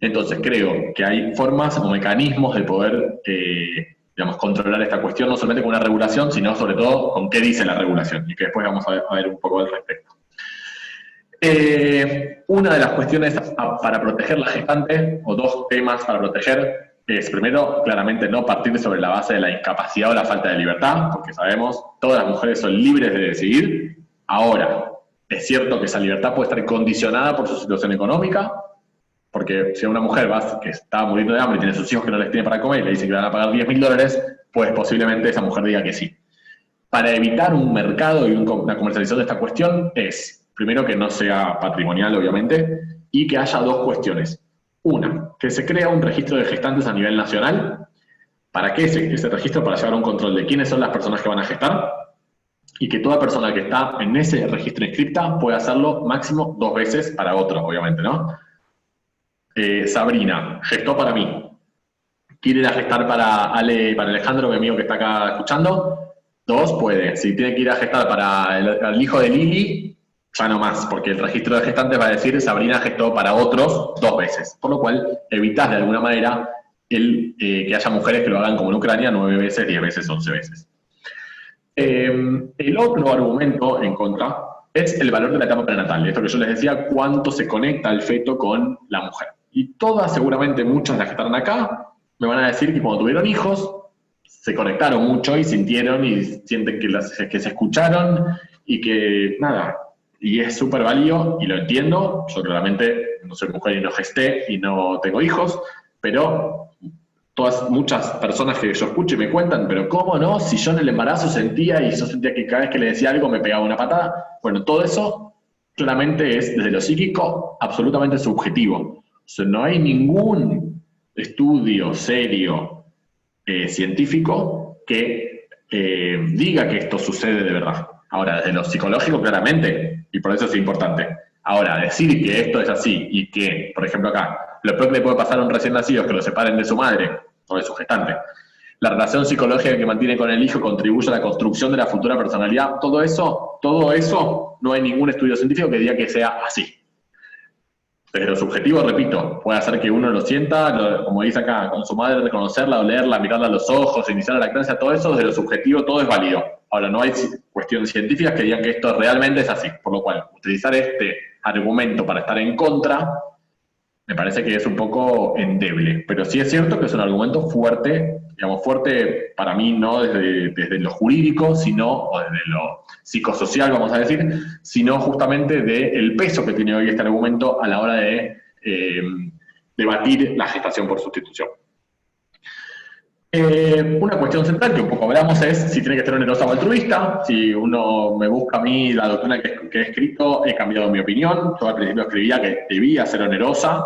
Entonces creo que hay formas o mecanismos de poder, digamos, controlar esta cuestión, no solamente con una regulación, sino sobre todo con qué dice la regulación, y que después vamos a ver un poco al respecto. Una de las cuestiones para proteger la gestante, o 2 temas para proteger, es primero, claramente no partir sobre la base de la incapacidad o la falta de libertad, porque sabemos, todas las mujeres son libres de decidir. Ahora, es cierto que esa libertad puede estar condicionada por su situación económica, porque si una mujer que está muriendo de hambre y tiene sus hijos que no les tiene para comer y le dicen que le van a pagar $10.000, pues posiblemente esa mujer diga que sí. Para evitar un mercado y una comercialización de esta cuestión es, primero, que no sea patrimonial, obviamente, y que haya 2 cuestiones. Una, que se crea un registro de gestantes a nivel nacional. ¿Para qué ese registro? Para llevar un control de quiénes son las personas que van a gestar, y que toda persona que está en ese registro inscripta pueda hacerlo máximo 2 veces para otro, obviamente, ¿no? Sabrina, gestó para mí. quiere ir a gestar para Alejandro, mi amigo que está acá escuchando, 2 puede. Si tiene que ir a gestar para el hijo de Lili, ya no más, porque el registro de gestantes va a decir Sabrina gestó para otros 2 veces, por lo cual evitas de alguna manera que haya mujeres que lo hagan como en Ucrania 9 veces, 10 veces, 11 veces. El otro argumento en contra es el valor de la etapa prenatal. Esto que yo les decía, cuánto se conecta el feto con la mujer. Y todas, seguramente muchas de las que están acá, me van a decir que cuando tuvieron hijos, se conectaron mucho y sintieron y sienten que se escucharon y que, nada, y es súper válido y lo entiendo. Yo claramente no soy mujer y no gesté y no tengo hijos, pero muchas personas que yo escucho y me cuentan, pero ¿cómo no? Si yo en el embarazo sentía y yo sentía que cada vez que le decía algo me pegaba una patada. Bueno, todo eso claramente es, desde lo psíquico, absolutamente subjetivo. O sea, no hay ningún estudio serio científico que diga que esto sucede de verdad. Ahora, desde lo psicológico, claramente, y por eso es importante. Ahora, decir que esto es así y que, por ejemplo acá, lo peor que le puede pasar a un recién nacido es que lo separen de su madre o de su gestante. La relación psicológica que mantiene con el hijo contribuye a la construcción de la futura personalidad. Todo eso, no hay ningún estudio científico que diga que sea así. Desde lo subjetivo, repito, puede hacer que uno lo sienta, como dice acá, con su madre, reconocerla, olerla, mirarla a los ojos, iniciar la lactancia, todo eso, desde lo subjetivo, todo es válido. Ahora, no hay cuestiones científicas que digan que esto realmente es así, por lo cual, utilizar este argumento para estar en contra, me parece que es un poco endeble. Pero sí es cierto que es un argumento fuerte, digamos, fuerte para mí no desde lo jurídico, sino, o desde lo psicosocial, vamos a decir, sino justamente del peso que tiene hoy este argumento a la hora de debatir la gestación por sustitución. Una cuestión central que un poco hablamos es si tiene que ser onerosa o altruista. Si uno me busca a mí la doctrina que he escrito, he cambiado mi opinión. Yo al principio escribía que debía ser onerosa.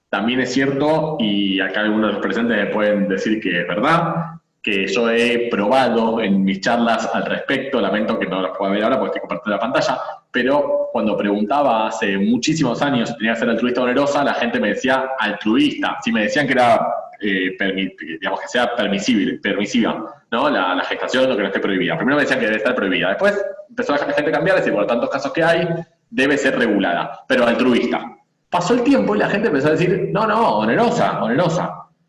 También es cierto, y acá algunos de los presentes me pueden decir que es verdad, que yo he probado en mis charlas al respecto, lamento que no las pueda ver ahora porque estoy compartiendo la pantalla, pero cuando preguntaba hace muchísimos años si tenía que ser altruista o onerosa, la gente me decía altruista. Si me decían que era digamos que sea permisiva, ¿no? La gestación o que no esté prohibida. Primero me decían que debe estar prohibida. Después empezó la gente a cambiar, decir, por tantos casos que hay, debe ser regulada, pero altruista. Pasó el tiempo y la gente empezó a decir, no, onerosa.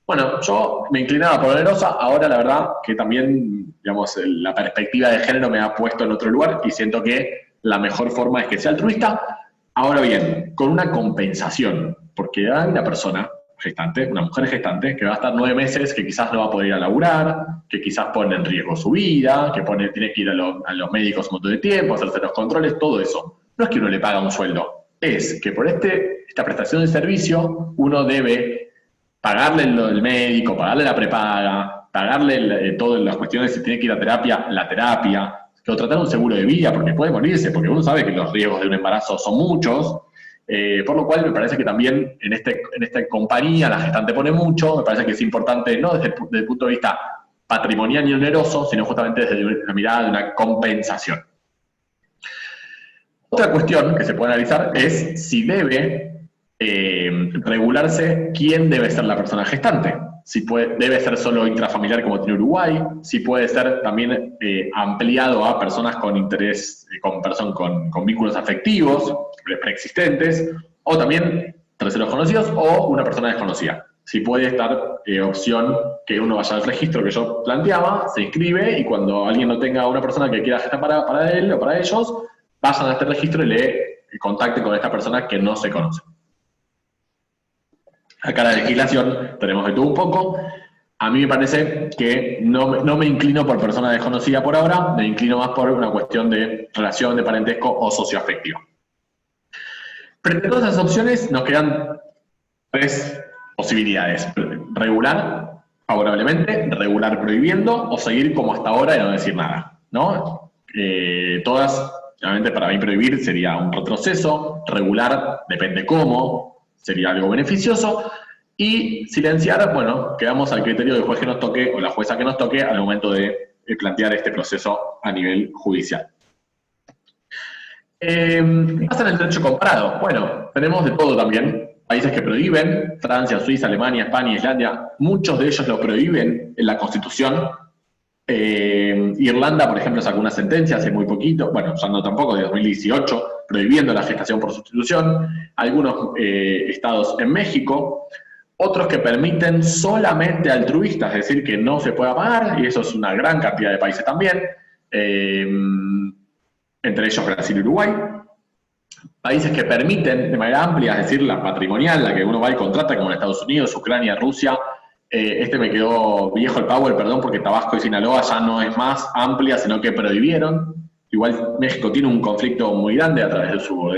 Bueno, yo me inclinaba por onerosa, ahora la verdad que también, digamos, la perspectiva de género me ha puesto en otro lugar y siento que la mejor forma es que sea altruista. Ahora bien, con una compensación, porque hay una persona gestante, una mujer gestante, que va a estar 9 meses, que quizás no va a poder ir a laburar, que quizás pone en riesgo su vida, que tiene que ir a los médicos un montón de tiempo, hacerse los controles, todo eso. No es que uno le paga un sueldo, es que por esta prestación de servicio uno debe pagarle el médico, pagarle la prepaga, pagarle todas las cuestiones, si tiene que ir a terapia, la terapia, que contratar un seguro de vida, porque puede morirse, porque uno sabe que los riesgos de un embarazo son muchos. Por lo cual me parece que también en esta compañía la gestante pone mucho, me parece que es importante no desde el punto de vista patrimonial y oneroso, sino justamente desde la mirada de una compensación. Otra cuestión que se puede analizar es si debe regularse quién debe ser la persona gestante. Si debe ser solo intrafamiliar como tiene Uruguay, si puede ser también ampliado a personas con interés, con vínculos afectivos preexistentes, o también terceros conocidos o una persona desconocida. Si puede estar opción que uno vaya al registro que yo planteaba, se inscribe y cuando alguien no tenga una persona que quiera gestar para él o para ellos, vayan a este registro y le contacten con esta persona que no se conoce. Acá la legislación tenemos de todo un poco. A mí me parece que no me inclino por persona desconocida por ahora, me inclino más por una cuestión de relación de parentesco o socioafectiva. Frente a todas esas opciones nos quedan 3 posibilidades. Regular favorablemente, regular prohibiendo o seguir como hasta ahora y no decir nada, ¿no? Todas, obviamente para mí prohibir sería un retroceso, regular depende cómo, sería algo beneficioso, y silenciar, bueno, quedamos al criterio del juez que nos toque o la jueza que nos toque al momento de plantear este proceso a nivel judicial. ¿Qué pasa en el derecho comparado? Bueno, tenemos de todo también. países que prohíben, Francia, Suiza, Alemania, España, Islandia, muchos de ellos lo prohíben en la Constitución. Irlanda, por ejemplo, sacó una sentencia hace muy poquito, bueno, ya no tampoco, de 2018, prohibiendo la gestación por sustitución. Algunos estados en México, otros que permiten solamente altruistas, es decir, que no se pueda pagar, y eso es una gran cantidad de países también, entre ellos Brasil y Uruguay. Países que permiten de manera amplia, es decir, la patrimonial, la que uno va y contrata, como en Estados Unidos, Ucrania, Rusia. Me quedó viejo el Power, perdón, porque Tabasco y Sinaloa ya no es más amplia, sino que prohibieron. Igual México tiene un conflicto muy grande a través de su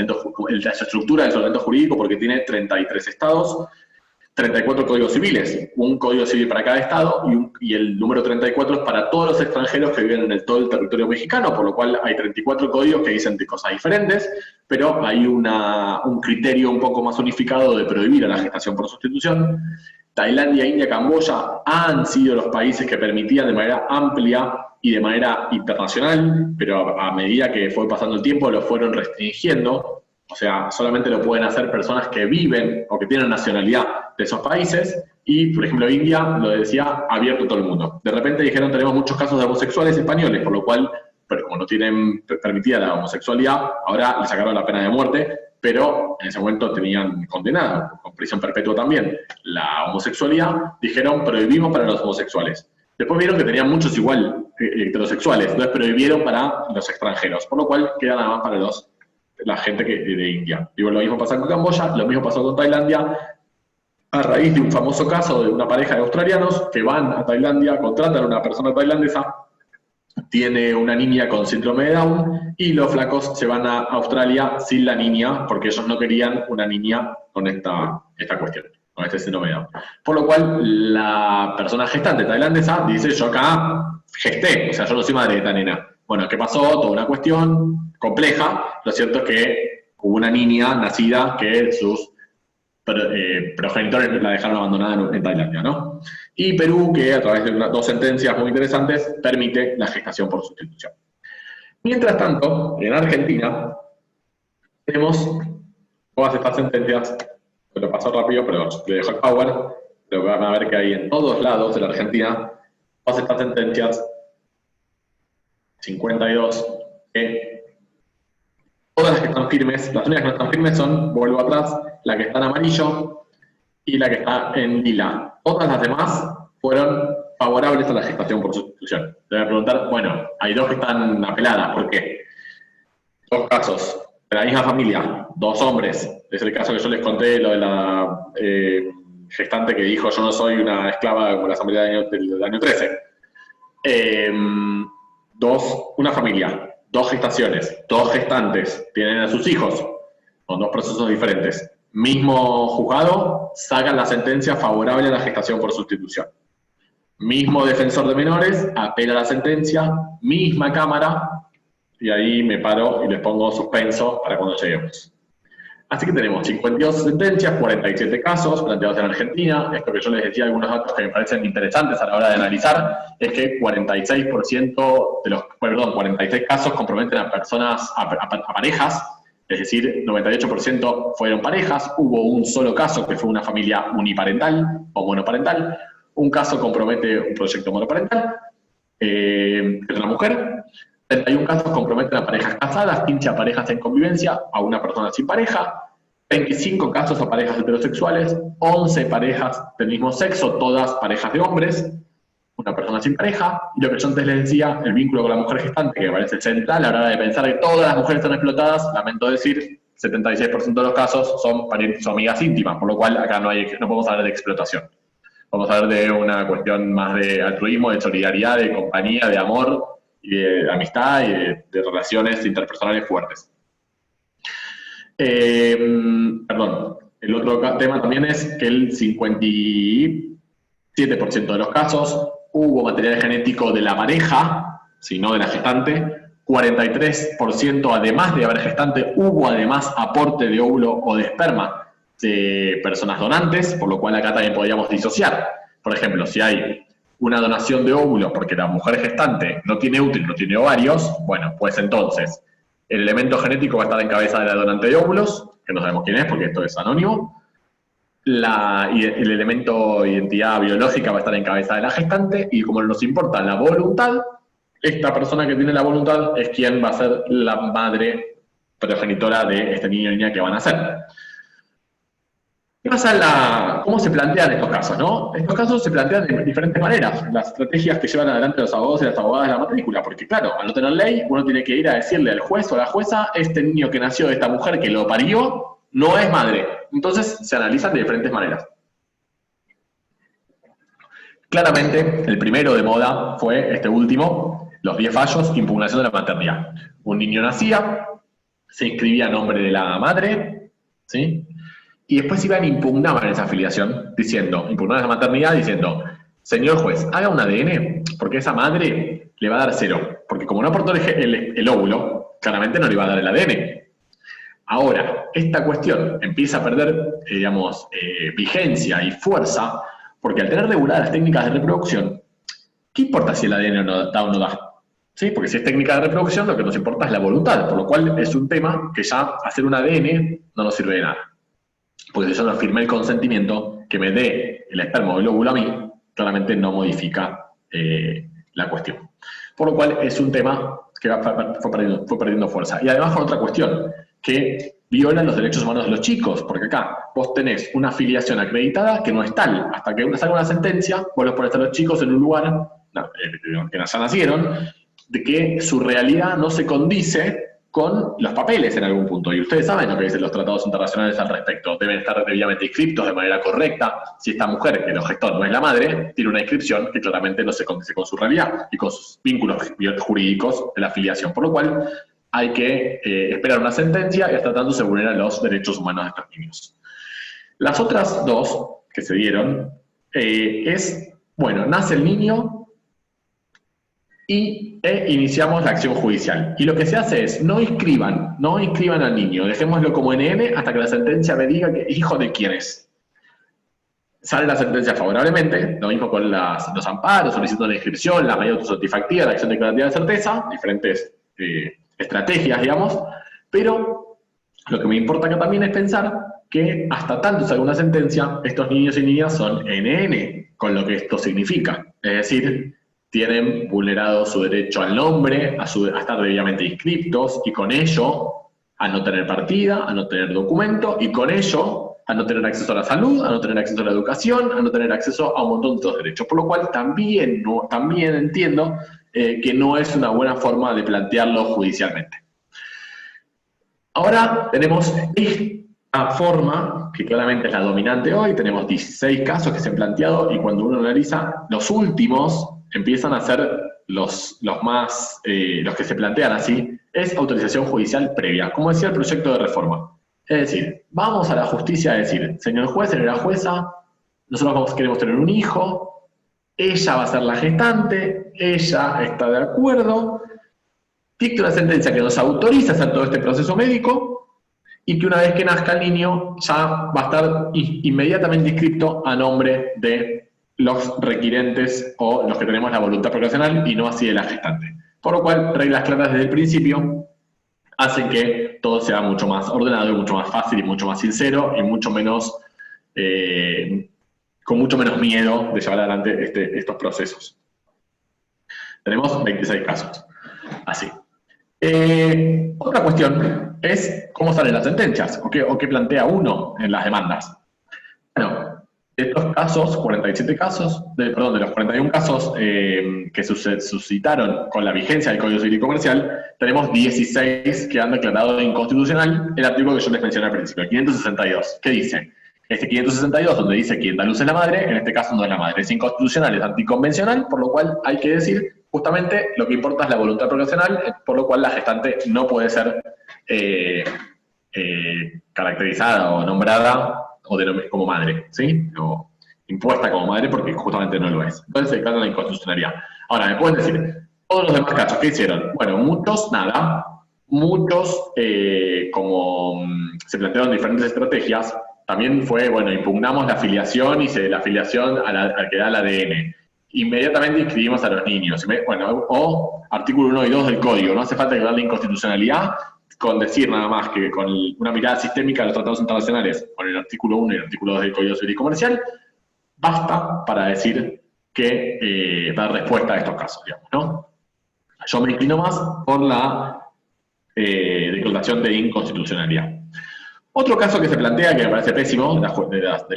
estructura de su ordenamiento jurídico, porque tiene 33 estados, 34 códigos civiles, un código civil para cada estado, y el número 34 es para todos los extranjeros que viven en todo el territorio mexicano, por lo cual hay 34 códigos que dicen de cosas diferentes, pero hay un criterio un poco más unificado de prohibir a la gestación por sustitución. Tailandia, India, Camboya han sido los países que permitían de manera amplia y de manera internacional, pero a medida que fue pasando el tiempo lo fueron restringiendo. O sea, solamente lo pueden hacer personas que viven o que tienen nacionalidad de esos países, y, por ejemplo, India lo decía abierto a todo el mundo. De repente dijeron, tenemos muchos casos de homosexuales españoles, por lo cual, pero como no tienen permitida la homosexualidad, ahora le sacaron la pena de muerte, pero en ese momento tenían condenado, con prisión perpetua también, la homosexualidad. Dijeron, prohibimos para los homosexuales. Después vieron que tenían muchos igual heterosexuales, entonces prohibieron para los extranjeros, por lo cual queda nada más para la gente de India. Digo, lo mismo pasa con Camboya, lo mismo pasó con Tailandia, a raíz de un famoso caso de una pareja de australianos que van a Tailandia, contratan a una persona tailandesa, tiene una niña con síndrome de Down, y los flacos se van a Australia sin la niña, porque ellos no querían una niña con esta cuestión, con este síndrome de Down. Por lo cual, la persona gestante tailandesa dice, yo acá gesté, o sea, yo no soy madre de esta nena. Bueno, ¿qué pasó? Toda una cuestión compleja. Lo cierto es que hubo una niña nacida que sus progenitores la dejaron abandonada en Tailandia, ¿no? Y Perú, que a través de dos sentencias muy interesantes, permite la gestación por sustitución. Mientras tanto, en Argentina, tenemos todas estas sentencias, lo paso rápido, pero le dejo el Power, pero van a ver que hay en todos lados de la Argentina, todas estas sentencias, 52, que todas las que están firmes, las únicas que no están firmes son, vuelvo atrás, la que está en amarillo y la que está en lila. Todas las demás fueron favorables a la gestación por sustitución. Te voy a preguntar, bueno, hay dos que están apeladas, ¿por qué? Dos casos, de la misma familia, dos hombres. Es el caso que yo les conté, lo de la gestante que dijo, yo no soy una esclava como la asamblea del año 13. Una familia, dos gestaciones, dos gestantes, tienen a sus hijos, con dos procesos diferentes. Mismo juzgado, sacan la sentencia favorable a la gestación por sustitución. Mismo defensor de menores, apela la sentencia, misma cámara, y ahí me paro y les pongo suspenso para cuando lleguemos. Así que tenemos 52 sentencias, 47 casos planteados en Argentina. Esto que yo les decía, algunos datos que me parecen interesantes a la hora de analizar, es que 46% de los, 46 casos comprometen a personas, a parejas, es decir, 98% fueron parejas. Hubo un solo caso que fue una familia uniparental o monoparental. Un caso compromete un proyecto monoparental, otra mujer. 31 casos comprometen a parejas casadas, 15 a parejas en convivencia, a una persona sin pareja, 25 casos a parejas heterosexuales, 11 parejas del mismo sexo, todas parejas de hombres, una persona sin pareja, y lo que yo antes les decía, el vínculo con la mujer gestante, que me parece central a la hora de pensar que todas las mujeres están explotadas, lamento decir, 76% de los casos son parientes o amigas íntimas, por lo cual acá no podemos hablar de explotación. Vamos a hablar de una cuestión más de altruismo, de solidaridad, de compañía, de amor, y de amistad y de relaciones interpersonales fuertes. Perdón, el otro tema también es que el 57% de los casos hubo material genético de la pareja, si no de la gestante. 43%, además de haber gestante, hubo además aporte de óvulo o de esperma de personas donantes, por lo cual acá también podríamos disociar. Por ejemplo, si hay una donación de óvulos porque la mujer gestante no tiene útero, no tiene ovarios, bueno, pues entonces el elemento genético va a estar en cabeza de la donante de óvulos, que no sabemos quién es porque esto es anónimo, el elemento identidad biológica va a estar en cabeza de la gestante, y como nos importa la voluntad, esta persona que tiene la voluntad es quien va a ser la madre progenitora de este niño o niña que van a nacer. ¿Qué pasa cómo se plantean estos casos, no? Estos casos se plantean de diferentes maneras, las estrategias que llevan adelante los abogados y las abogadas de la matrícula, porque claro, al no tener ley, uno tiene que ir a decirle al juez o a la jueza, este niño que nació de esta mujer que lo parió, no es madre. Entonces se analizan de diferentes maneras. Claramente, el primero de moda fue este último, los 10 fallos, impugnación de la maternidad. Un niño nacía, se inscribía a nombre de la madre, ¿sí? Y después impugnaban esa afiliación, impugnaban esa maternidad diciendo, señor juez, haga un ADN, porque esa madre le va a dar 0, porque como no aportó el óvulo, claramente no le va a dar el ADN. Ahora, esta cuestión empieza a perder, vigencia y fuerza, porque al tener reguladas las técnicas de reproducción, ¿qué importa si el ADN da o no da? ¿Sí? Porque si es técnica de reproducción, lo que nos importa es la voluntad, por lo cual es un tema que ya hacer un ADN no nos sirve de nada. Porque si yo no firmé el consentimiento que me dé el esperma o el óvulo a mí, claramente no modifica la cuestión. Por lo cual es un tema que fue perdiendo fuerza. Y además con otra cuestión, que violan los derechos humanos de los chicos, porque acá vos tenés una afiliación acreditada que no es tal. Hasta que salga una sentencia, vos los pones a los chicos en un lugar que ya nacieron, de que su realidad no se condice con los papeles en algún punto. Y ustedes saben lo que dicen los tratados internacionales al respecto. Deben estar debidamente inscriptos de manera correcta. Si esta mujer, que lo gestó, no es la madre, tiene una inscripción que claramente no se condice con su realidad y con sus vínculos jurídicos de la afiliación. Por lo cual hay que esperar una sentencia y hasta tanto se vulneran los derechos humanos de estos niños. Las otras dos que se dieron nace el niño y iniciamos la acción judicial. Y lo que se hace es, no inscriban al niño, dejémoslo como NN hasta que la sentencia me diga que hijo de quién es. Sale la sentencia favorablemente, lo mismo con los amparos, solicitando la inscripción, la medida autosatisfactiva, la acción declarativa de certeza, diferentes estrategias, digamos, pero lo que me importa acá también es pensar que hasta tanto salga una sentencia, estos niños y niñas son NN, con lo que esto significa. Es decir, tienen vulnerado su derecho al nombre, a estar debidamente inscriptos, y con ello a no tener partida, a no tener documento, y con ello a no tener acceso a la salud, a no tener acceso a la educación, a no tener acceso a un montón de otros derechos. Por lo cual también entiendo que no es una buena forma de plantearlo judicialmente. Ahora tenemos esta forma, que claramente es la dominante hoy, tenemos 16 casos que se han planteado, y cuando uno analiza, los últimos empiezan a ser los que se plantean así, es autorización judicial previa, como decía el proyecto de reforma. Es decir, vamos a la justicia a decir, señor juez, señora jueza, nosotros queremos tener un hijo, ella va a ser la gestante, ella está de acuerdo, dicta una sentencia que nos autoriza a hacer todo este proceso médico, y que una vez que nazca el niño ya va a estar inmediatamente inscrito a nombre de los requirentes o los que tenemos la voluntad procreacional y no así de la gestante. Por lo cual, reglas claras desde el principio hacen que todo sea mucho más ordenado y mucho más fácil y mucho más sincero y mucho menos, con mucho menos miedo de llevar adelante estos procesos. Tenemos 26 casos. Así. Otra cuestión es cómo salen las sentencias o qué plantea uno en las demandas. Bueno, de estos casos, 47 casos, de los 41 casos que se suscitaron con la vigencia del Código Civil y Comercial, tenemos 16 que han declarado inconstitucional el artículo que yo les mencioné al principio, el 562. ¿Qué dice? Este 562, donde dice quien da luz es la madre, en este caso no es la madre, es inconstitucional, es anticonvencional, por lo cual hay que decir, justamente, lo que importa es la voluntad procreacional, por lo cual la gestante no puede ser caracterizada o nombrada como madre, ¿sí? O impuesta como madre porque justamente no lo es. Entonces se declara la inconstitucionalidad. Ahora, me pueden decir, todos los demás casos, ¿qué hicieron? Bueno, muchos nada, muchos como se plantearon diferentes estrategias, también fue, impugnamos la afiliación y la afiliación al que da el ADN. Inmediatamente inscribimos a los niños. O artículo 1 y 2 del código, no hace falta declarar la inconstitucionalidad, con decir nada más que con una mirada sistémica de los tratados internacionales, con el artículo 1 y el artículo 2 del Código Civil y Comercial, basta para decir que dar respuesta a estos casos, digamos, ¿no? Yo me inclino más por la declaración de inconstitucionalidad. Otro caso que se plantea, que me parece pésimo, de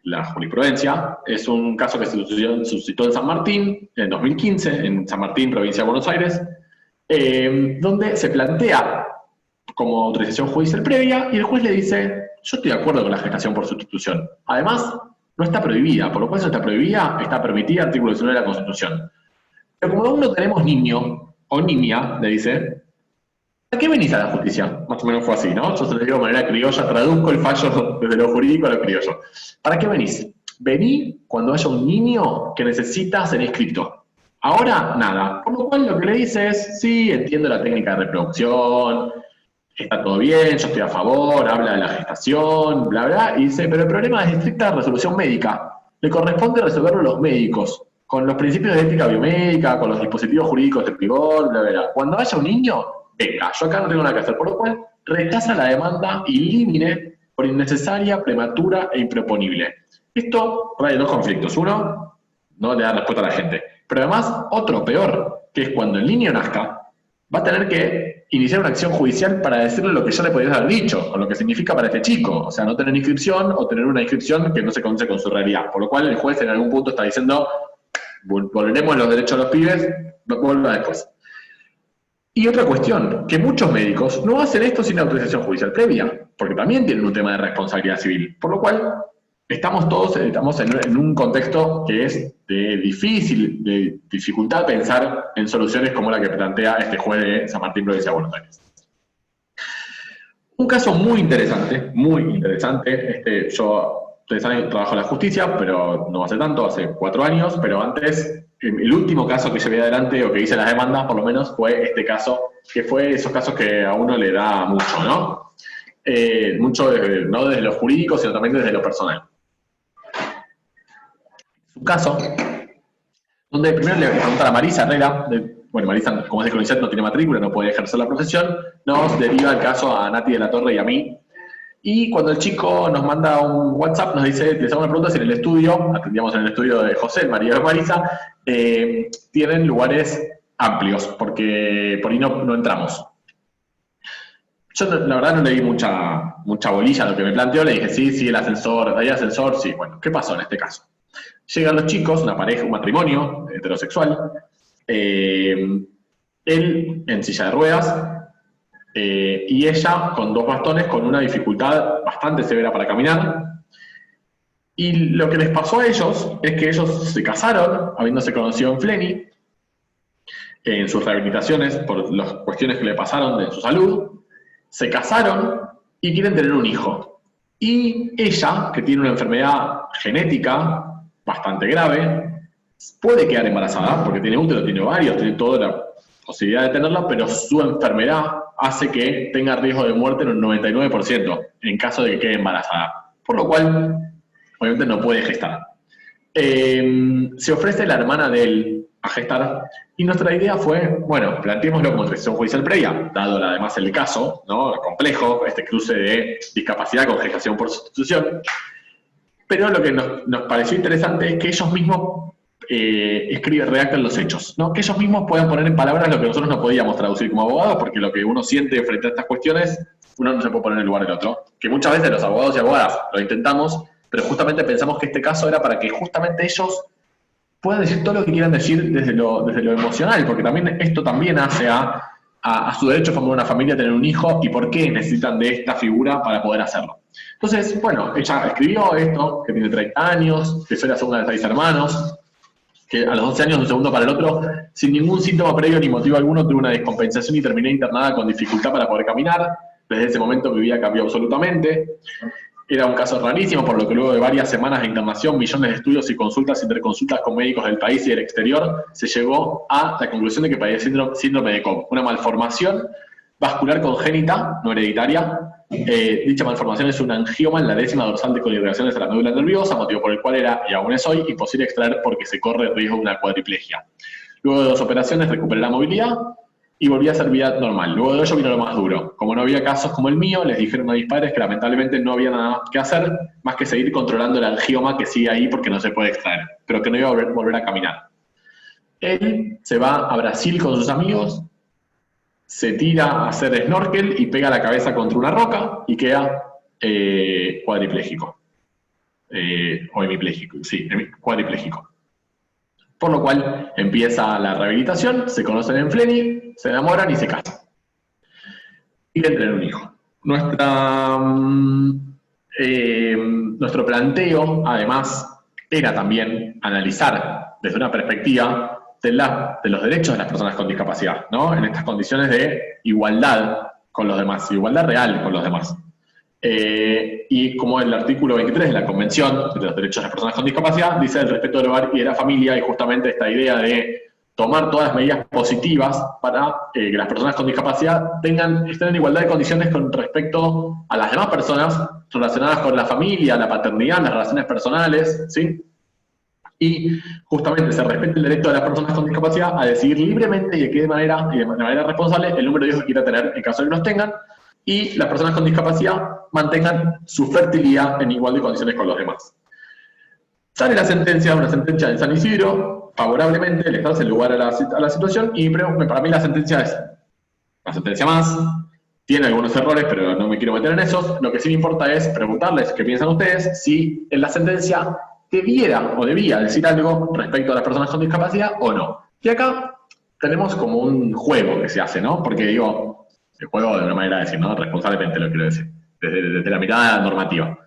la jurisprudencia, es un caso que se suscitó en San Martín, en 2015, en San Martín, provincia de Buenos Aires, donde se plantea como autorización judicial previa y el juez le dice, yo estoy de acuerdo con la gestación por sustitución. Además, no está prohibida, por lo cual si está prohibida, está permitida, artículo 19 de la Constitución. Pero como aún no tenemos niño o niña, le dice, ¿a qué venís a la justicia? Más o menos fue así, ¿no? Yo se lo digo de manera criolla, traduzco el fallo desde lo jurídico a lo criollo. ¿Para qué venís? Vení cuando haya un niño que necesita ser inscrito. Ahora, nada. Por lo cual lo que le dice es, sí, entiendo la técnica de reproducción, está todo bien, yo estoy a favor, habla de la gestación, bla, bla, y dice, pero el problema es estricta resolución médica. Le corresponde resolverlo a los médicos, con los principios de ética biomédica, con los dispositivos jurídicos de rigor, bla, bla, bla. Cuando haya un niño, venga, yo acá no tengo nada que hacer, por lo cual rechaza la demanda ilímine por innecesaria, prematura e improponible. Esto trae dos conflictos. Uno, no le da respuesta a la gente. Pero además, otro peor, que es cuando el niño nazca, va a tener que iniciar una acción judicial para decirle lo que ya le podrías haber dicho, o lo que significa para este chico. O sea, no tener inscripción o tener una inscripción que no se conoce con su realidad. Por lo cual el juez en algún punto está diciendo, volveremos los derechos a los pibes, vuelva después. Y otra cuestión, que muchos médicos no hacen esto sin autorización judicial previa, porque también tienen un tema de responsabilidad civil. Por lo cual, estamos en un contexto que es de dificultad pensar en soluciones como la que plantea este juez de San Martín, provincia de Buenos Aires. Un caso muy interesante, ustedes saben, trabajo en la justicia, pero no hace tanto, hace 4 años, pero antes, el último caso que llevé adelante, o que hice las demandas, por lo menos, fue este caso, que fue esos casos que a uno le da mucho, ¿no? Mucho, no desde lo jurídico, sino también desde lo personal. Un caso donde primero le preguntan a Marisa Herrera, bueno, Marisa, como es de CONICET, no tiene matrícula, no puede ejercer la profesión, nos deriva el caso a Nati de la Torre y a mí. Y cuando el chico nos manda un WhatsApp, nos dice, les hago una pregunta si en el estudio, atendíamos en el estudio de José, el marido de Marisa, tienen lugares amplios, porque por ahí no entramos. Yo la verdad no le di mucha bolilla a lo que me planteó, le dije, sí, el ascensor, ¿hay ascensor? Sí, bueno, ¿qué pasó en este caso? Llegan los chicos, una pareja, un matrimonio heterosexual, él en silla de ruedas, y ella con 2 bastones con una dificultad bastante severa para caminar. Y lo que les pasó a ellos es que ellos se casaron, habiéndose conocido en Fleni, en sus rehabilitaciones por las cuestiones que le pasaron de su salud, se casaron y quieren tener un hijo. Y ella, que tiene una enfermedad genética bastante grave, puede quedar embarazada, porque tiene útero, tiene ovarios, tiene toda la posibilidad de tenerla, pero su enfermedad hace que tenga riesgo de muerte en un 99% en caso de que quede embarazada. Por lo cual, obviamente no puede gestar. Se ofrece la hermana de él a gestar, y nuestra idea fue, bueno, planteémoslo como autorización judicial previa, dado además el caso, ¿no? Complejo, este cruce de discapacidad con gestación por sustitución. Pero lo que nos pareció interesante es que ellos mismos redactan los hechos, ¿no? Que ellos mismos puedan poner en palabras lo que nosotros no podíamos traducir como abogados, porque lo que uno siente frente a estas cuestiones, uno no se puede poner en el lugar del otro. Que muchas veces los abogados y abogadas lo intentamos, pero justamente pensamos que este caso era para que justamente ellos puedan decir todo lo que quieran decir desde lo emocional, porque también esto también hace a su derecho a formar una familia, tener un hijo, y por qué necesitan de esta figura para poder hacerlo. Entonces, bueno, ella escribió esto, que tiene 30 años, que soy la segunda de 6 hermanos, que a los 12 años de un segundo para el otro, sin ningún síntoma previo ni motivo alguno, tuve una descompensación y terminé internada con dificultad para poder caminar. Desde ese momento mi vida cambió absolutamente. Era un caso rarísimo, por lo que luego de varias semanas de internación, millones de estudios y consultas, interconsultas con médicos del país y del exterior, se llegó a la conclusión de que padecía síndrome de Cobb, una malformación vascular congénita, no hereditaria. Dicha malformación es un angioma en la décima dorsal de coligaciones de la médula nerviosa, motivo por el cual era, y aún es hoy, imposible extraer porque se corre el riesgo de una cuadriplegia. Luego de 2 operaciones recuperé la movilidad, y volví a hacer vida normal. Luego de ello vino lo más duro. Como no había casos como el mío, les dijeron a mis padres que lamentablemente no había nada que hacer más que seguir controlando el angioma que sigue ahí porque no se puede extraer, pero que no iba a volver a caminar. Él se va a Brasil con sus amigos, se tira a hacer snorkel y pega la cabeza contra una roca y queda cuadripléjico. O hemipléjico, sí, cuadripléjico. Por lo cual empieza la rehabilitación, se conocen en Fleni, se enamoran y se casan. Y quieren tener un hijo. Nuestro planteo, además, era también analizar desde una perspectiva de los derechos de las personas con discapacidad, ¿no? En estas condiciones de igualdad con los demás, igualdad real con los demás. Y como el artículo 23 de la Convención de los Derechos de las Personas con Discapacidad dice el respeto del hogar y de la familia, y justamente esta idea de tomar todas las medidas positivas para que las personas con discapacidad estén en igualdad de condiciones con respecto a las demás personas relacionadas con la familia, la paternidad, las relaciones personales, ¿sí? Y justamente se respete el derecho de las personas con discapacidad a decidir libremente y de qué manera, y de manera responsable, el número de hijos que quiera tener en caso de que los tengan, y las personas con discapacidad mantengan su fertilidad en igual de condiciones con los demás. Sale la sentencia, una sentencia de San Isidro, favorablemente, le hace lugar a la situación, y para mí la sentencia es una sentencia más, tiene algunos errores, pero no me quiero meter en esos. Lo que sí me importa es preguntarles qué piensan ustedes, si en la sentencia debía decir algo respecto a las personas con discapacidad o no. Y acá tenemos como un juego que se hace, ¿no? Porque digo, el juego de una manera de decir, ¿no? Responsablemente lo quiero decir, desde la mirada normativa.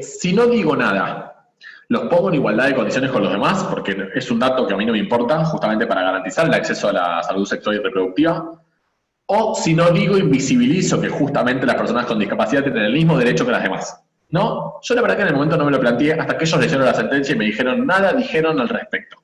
Si no digo nada, los pongo en igualdad de condiciones con los demás, porque es un dato que a mí no me importa, justamente para garantizar el acceso a la salud sexual y reproductiva, o si no digo, invisibilizo que justamente las personas con discapacidad tienen el mismo derecho que las demás. ¿No? Yo la verdad que en el momento no me lo planteé hasta que ellos leyeron la sentencia y me dijeron, nada dijeron al respecto.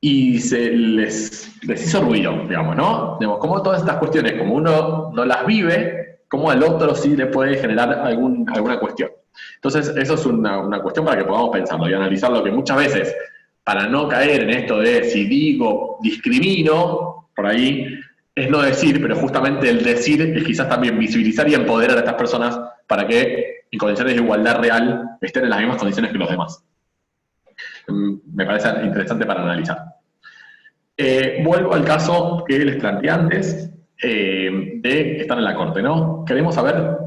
Y se les hizo ruido, digamos, ¿no? Digamos, como todas estas cuestiones, como uno no las vive, como al otro sí le puede generar alguna cuestión. Entonces, eso es una cuestión para que podamos pensarlo y analizarlo, que muchas veces, para no caer en esto de si digo, discrimino, por ahí, es no decir, pero justamente el decir es quizás también visibilizar y empoderar a estas personas para que en condiciones de igualdad real estén en las mismas condiciones que los demás. Me parece interesante para analizar. Vuelvo al caso que les planteé antes de estar en la Corte, ¿no? Queremos saber,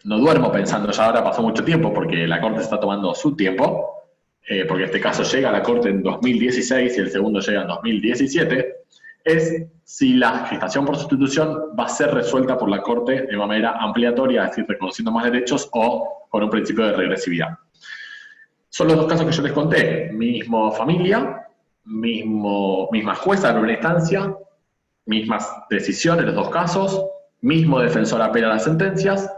no duermo pensando, ya ahora pasó mucho tiempo porque la Corte está tomando su tiempo, porque este caso llega a la Corte en 2016 y el segundo llega en 2017, es si la gestación por sustitución va a ser resuelta por la Corte de una manera ampliatoria, es decir, reconociendo más derechos o con un principio de regresividad. Son los dos casos que yo les conté, mismo familia, misma jueza de primera instancia, mismas decisiones en los dos casos, mismo defensor apela a las sentencias,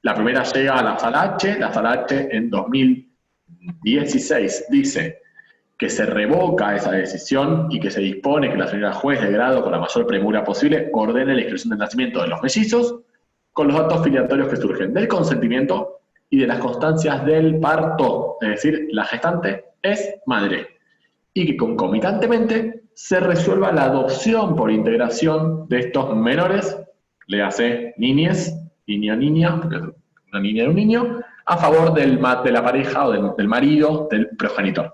la primera llega a la Sala H en 2016 dice que se revoca esa decisión y que se dispone que la señora juez de grado, con la mayor premura posible, ordene la inscripción del nacimiento de los mellizos con los datos filiatorios que surgen del consentimiento y de las constancias del parto, es decir, la gestante es madre, y que concomitantemente se resuelva la adopción por integración de estos menores, le hace niñez, niña, porque es una niña y un niño, a favor de la pareja o del marido, del progenitor.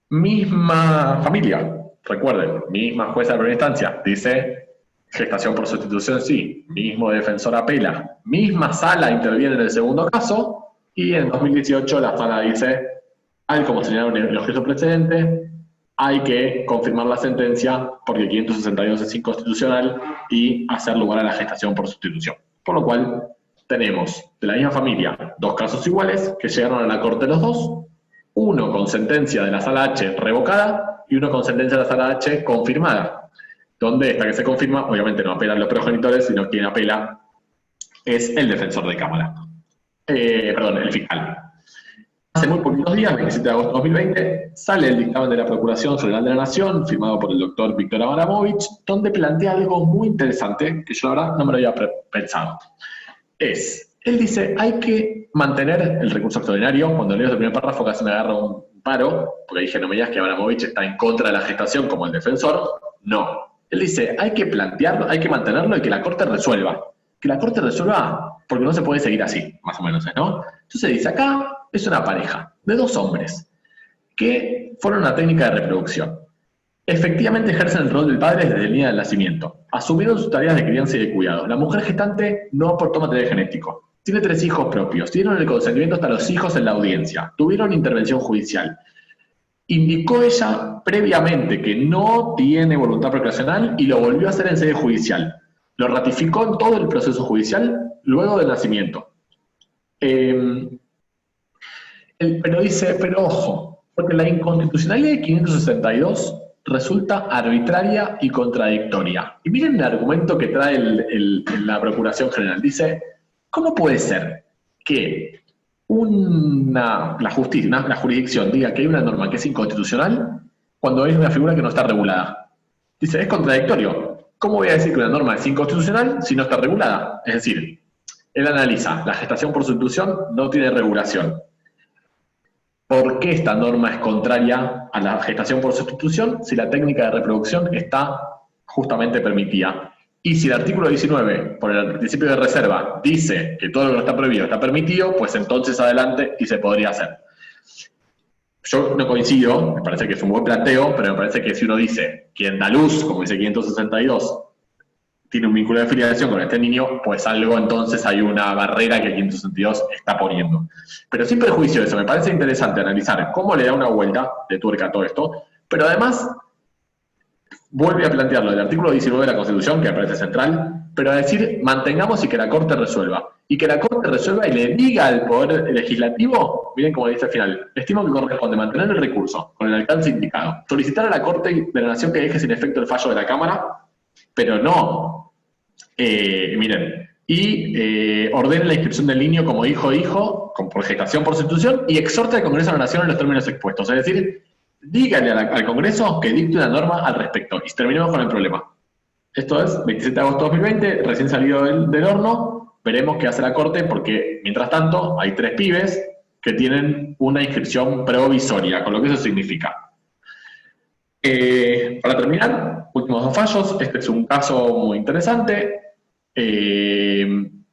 Misma familia, recuerden, misma jueza de primera instancia, dice gestación por sustitución sí, mismo defensor apela, misma sala interviene en el segundo caso, y en 2018 la sala dice, como señalaron en el objeto precedente, hay que confirmar la sentencia porque 562 es inconstitucional y hacer lugar a la gestación por sustitución. Por lo cual, tenemos de la misma familia dos casos iguales que llegaron a la Corte los dos, uno con sentencia de la Sala H revocada y uno con sentencia de la Sala H confirmada, donde esta que se confirma, obviamente no apelan los progenitores, sino quien apela es el defensor de cámara. El fiscal. Hace muy poquitos días, 27 de agosto de 2020, sale el dictamen de la Procuración General de la Nación, firmado por el doctor Víctor Abramovich, donde plantea algo muy interesante, que yo la verdad no me lo había pensado. Él dice, hay que mantener el recurso extraordinario, cuando leo el primer párrafo casi me agarra un amparo, porque dije, no me digas que Abramovich está en contra de la gestación como el defensor. No. Él dice, hay que plantearlo, hay que mantenerlo y que la Corte resuelva. Que la Corte resuelva porque no se puede seguir así, más o menos, ¿no? Entonces dice, acá es una pareja de 2 hombres que fueron una técnica de reproducción. Efectivamente ejercen el rol del padre desde el día del nacimiento. Asumieron sus tareas de crianza y de cuidado. La mujer gestante no aportó material genético. Tiene 3 hijos propios. Dieron el consentimiento hasta los hijos en la audiencia. Tuvieron intervención judicial. Indicó ella previamente que no tiene voluntad procreacional y lo volvió a hacer en sede judicial. Lo ratificó en todo el proceso judicial luego del nacimiento. Pero dice, pero ojo, porque la inconstitucionalidad de 562 resulta arbitraria y contradictoria. Y miren el argumento que trae la Procuración General. Dice, ¿cómo puede ser que la jurisdicción diga que hay una norma que es inconstitucional cuando hay una figura que no está regulada? Dice, es contradictorio. ¿Cómo voy a decir que una norma es inconstitucional si no está regulada? Es decir, él analiza, la gestación por sustitución no tiene regulación. ¿Por qué esta norma es contraria a la gestación por sustitución si la técnica de reproducción está justamente permitida? Y si el artículo 19, por el principio de reserva, dice que todo lo que está prohibido está permitido, pues entonces adelante y se podría hacer. Yo no coincido, me parece que es un buen planteo, pero me parece que si uno dice que andaluz, como dice 562, tiene un vínculo de filiación con este niño, pues algo entonces hay una barrera que 562 está poniendo. Pero sin perjuicio de eso, me parece interesante analizar cómo le da una vuelta de tuerca a todo esto, pero además vuelve a plantearlo del artículo 19 de la Constitución, que me parece central, pero a decir, mantengamos y que la Corte resuelva. Y que la Corte resuelva y le diga al Poder Legislativo, miren como dice al final, estimo que corresponde mantener el recurso con el alcance indicado, solicitar a la Corte de la Nación que deje sin efecto el fallo de la Cámara, pero no, ordene la inscripción del niño como hijo, por gestación por sustitución, y exhorta al Congreso de la Nación en los términos expuestos. Es decir, dígale al Congreso que dicte una norma al respecto. Y terminemos con el problema. Esto es 27 de agosto de 2020, recién salido del horno. Veremos qué hace la Corte, porque mientras tanto hay 3 pibes que tienen una inscripción provisoria, con lo que eso significa. Para terminar, últimos 2 fallos. Este es un caso muy interesante,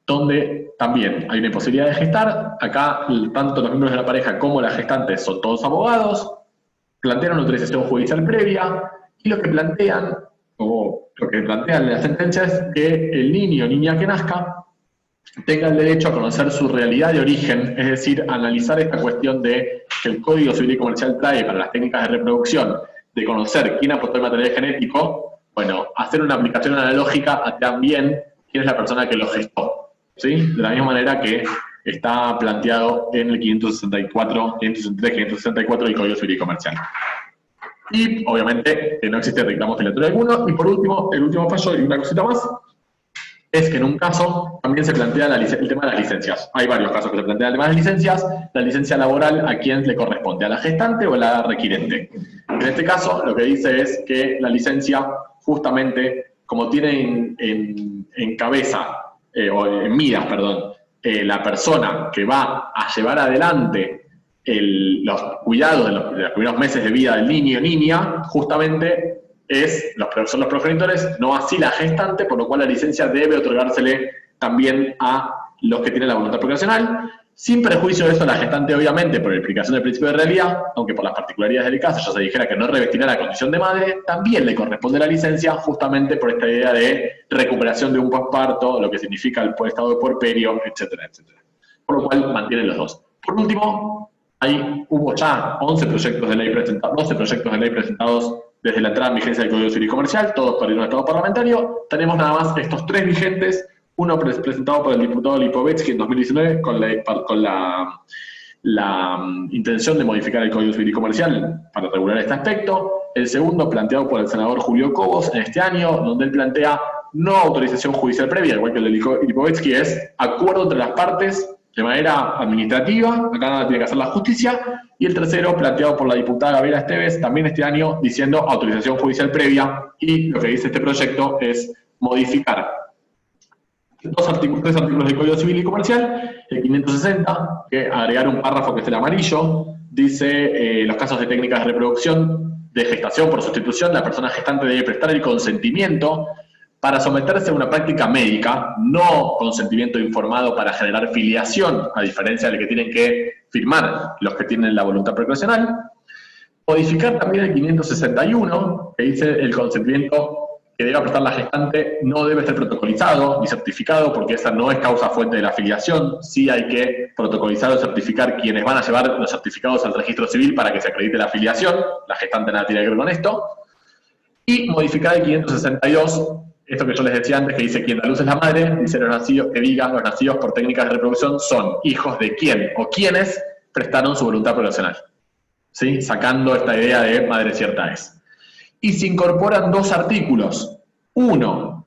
donde también hay una imposibilidad de gestar. Acá, tanto los miembros de la pareja como las gestantes son todos abogados. Plantean una autorización judicial previa, y lo que plantean en la sentencia es que el niño o niña que nazca tenga el derecho a conocer su realidad de origen, es decir, analizar esta cuestión de que el Código Civil y Comercial trae para las técnicas de reproducción, de conocer quién aportó el material genético, bueno, hacer una aplicación analógica a también quién es la persona que lo gestó, ¿sí? De la misma manera que está planteado en el 563, 564 del Código Civil y Comercial. Y, obviamente, no existe reclamo filatorio alguno. Y por último, el último fallo, y una cosita más, es que en un caso también se plantea el tema de las licencias. Hay varios casos que se plantean el tema de las licencias. La licencia laboral, ¿a quién le corresponde? ¿A la gestante o a la requirente? En este caso, lo que dice es que la licencia, justamente, como tiene en cabeza, o en miras, perdón, la persona que va a llevar adelante los cuidados de los primeros meses de vida del niño o niña, justamente son los progenitores, no así la gestante, por lo cual la licencia debe otorgársele también a los que tienen la voluntad procreacional, sin perjuicio de eso la gestante, obviamente, por la explicación del principio de realidad, aunque por las particularidades del caso ya se dijera que no revestirá la condición de madre, también le corresponde la licencia, justamente por esta idea de recuperación de un posparto, lo que significa el estado de puerperio, etcétera, etcétera. Por lo cual mantienen los dos. Por último, hubo ya 12 proyectos de ley presentados desde la entrada en vigencia del Código Civil y Comercial, todos por el estado parlamentario. Tenemos nada más estos 3 vigentes, uno presentado por el diputado Lipovetsky en 2019 con la intención de modificar el Código Civil y Comercial para regular este aspecto. El segundo planteado por el senador Julio Cobos en este año, donde él plantea no autorización judicial previa, igual que el de Lipovetsky, es acuerdo entre las partes de manera administrativa, acá nada tiene que hacer la justicia. Y el tercero, planteado por la diputada Gabriela Esteves, también este año, diciendo autorización judicial previa, y lo que dice este proyecto es modificar 3 artículos del Código Civil y Comercial, el 560, que agregar un párrafo que es el amarillo, dice, los casos de técnicas de reproducción, de gestación por sustitución, la persona gestante debe prestar el consentimiento para someterse a una práctica médica, no consentimiento informado para generar filiación, a diferencia del que tienen que firmar los que tienen la voluntad procreacional. Modificar también el 561, que dice el consentimiento que debe prestar la gestante no debe ser protocolizado ni certificado, porque esa no es causa fuente de la afiliación. Sí hay que protocolizar o certificar quienes van a llevar los certificados al registro civil para que se acredite la afiliación. La gestante nada tiene que ver con esto. Y modificar el 562, esto que yo les decía antes, que dice quien da luz es la madre, dice los nacidos, que diga los nacidos por técnicas de reproducción son hijos de quién o quiénes prestaron su voluntad procreacional. ¿Sí? Sacando esta idea de madre cierta es. Y se incorporan dos artículos. Uno,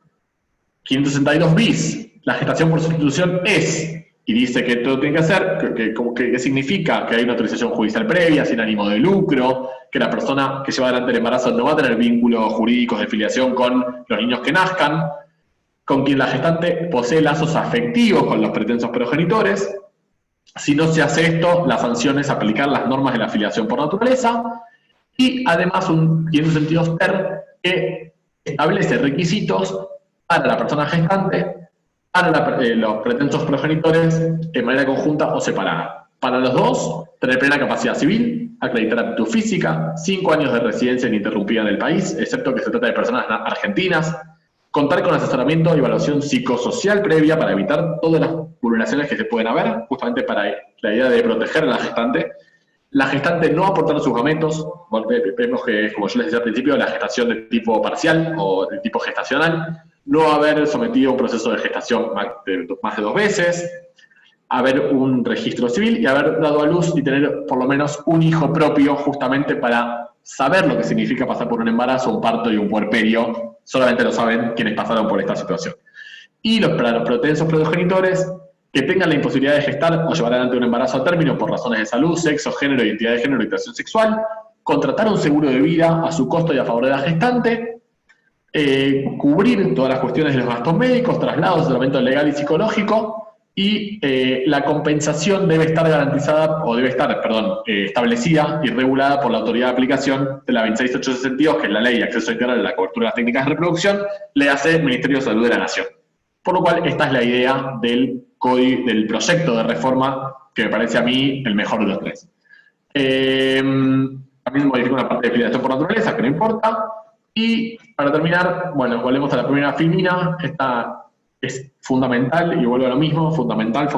562 bis, la gestación por sustitución es, y dice que todo tiene que hacer, que significa que hay una autorización judicial previa, sin ánimo de lucro, que la persona que lleva adelante el embarazo no va a tener vínculos jurídicos de filiación con los niños que nazcan, con quien la gestante posee lazos afectivos con los pretensos progenitores. Si no se hace esto, la sanción es aplicar las normas de la filiación por naturaleza, y además un 562 ter que establece requisitos para la persona gestante, para los pretensos progenitores de manera conjunta o separada. Para los dos, tener plena capacidad civil, acreditar aptitud física, 5 años de residencia ininterrumpida en el país, excepto que se trata de personas argentinas, contar con asesoramiento y evaluación psicosocial previa para evitar todas las vulneraciones que se pueden haber, justamente para la idea de proteger a la gestante no aportar sus gametos. Vemos que, como yo les decía al principio, la gestación de tipo parcial o de tipo gestacional, no haber sometido a un proceso de gestación más de 2 veces, haber un registro civil y haber dado a luz y tener por lo menos un hijo propio, justamente para saber lo que significa pasar por un embarazo, un parto y un puerperio. Solamente lo saben quienes pasaron por esta situación. Y para los pretensos progenitores, que tengan la imposibilidad de gestar o llevar adelante un embarazo a término por razones de salud, sexo, género, identidad de género y orientación sexual, contratar un seguro de vida a su costo y a favor de la gestante, cubrir todas las cuestiones de los gastos médicos, traslados, tratamiento legal y psicológico, y la compensación debe estar garantizada, o debe estar, perdón, establecida y regulada por la autoridad de aplicación de la 26862, que es la ley de acceso integral a la cobertura de las técnicas de reproducción, le hace el Ministerio de Salud de la Nación. Por lo cual, esta es la idea del proyecto de reforma que me parece a mí el mejor de los tres. También modifico una parte de filiación por naturaleza, que no importa. Y para terminar, bueno, volvemos a la primera filmina. Esta es fundamental, y vuelvo a lo mismo, fundamental,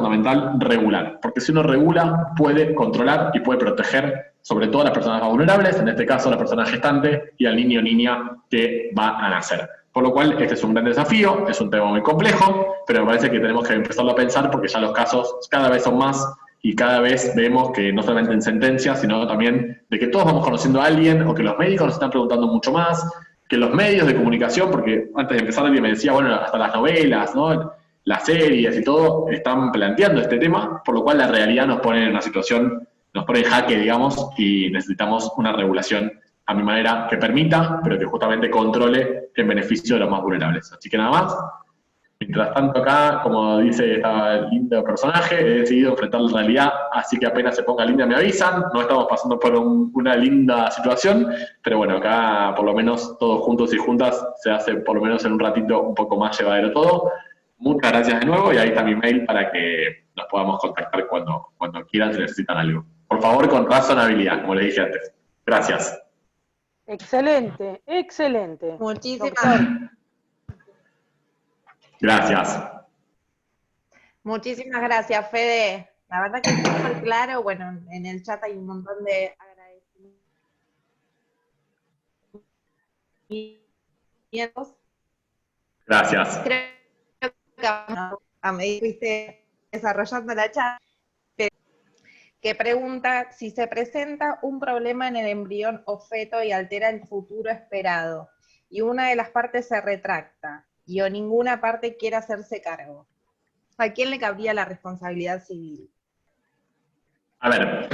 regular. Porque si uno regula, puede controlar y puede proteger sobre todo a las personas más vulnerables, en este caso a la persona gestante y al niño o niña que va a nacer. Por lo cual, este es un gran desafío, es un tema muy complejo, pero me parece que tenemos que empezarlo a pensar porque ya los casos cada vez son más y cada vez vemos que no solamente en sentencias, sino también de que todos vamos conociendo a alguien o que los médicos nos están preguntando mucho más, que los medios de comunicación, porque antes de empezar alguien me decía, bueno, hasta las novelas, ¿no? Las series y todo están planteando este tema, por lo cual la realidad nos pone en una situación, nos pone en jaque, digamos, y necesitamos una regulación a mi manera que permita, pero que justamente controle en beneficio de los más vulnerables. Así que nada más. Mientras tanto acá, como dice este lindo personaje, he decidido enfrentar la realidad, así que apenas se ponga linda me avisan. No estamos pasando por una linda situación, pero bueno, acá por lo menos todos juntos y juntas se hace por lo menos en un ratito un poco más llevadero todo. Muchas gracias de nuevo y ahí está mi mail para que nos podamos contactar cuando quieran, si necesitan algo. Por favor, con razonabilidad, como les dije antes. Gracias. Excelente, excelente. Muchísimas gracias. Muchísimas gracias, Fede. La verdad que es súper claro. Bueno, en el chat hay un montón de agradecimientos. Gracias. Creo que a medida que fuiste desarrollando la chat, que pregunta si se presenta un problema en el embrión o feto y altera el futuro esperado, y una de las partes se retracta, y o ninguna parte quiere hacerse cargo. ¿A quién le cabría la responsabilidad civil? A ver,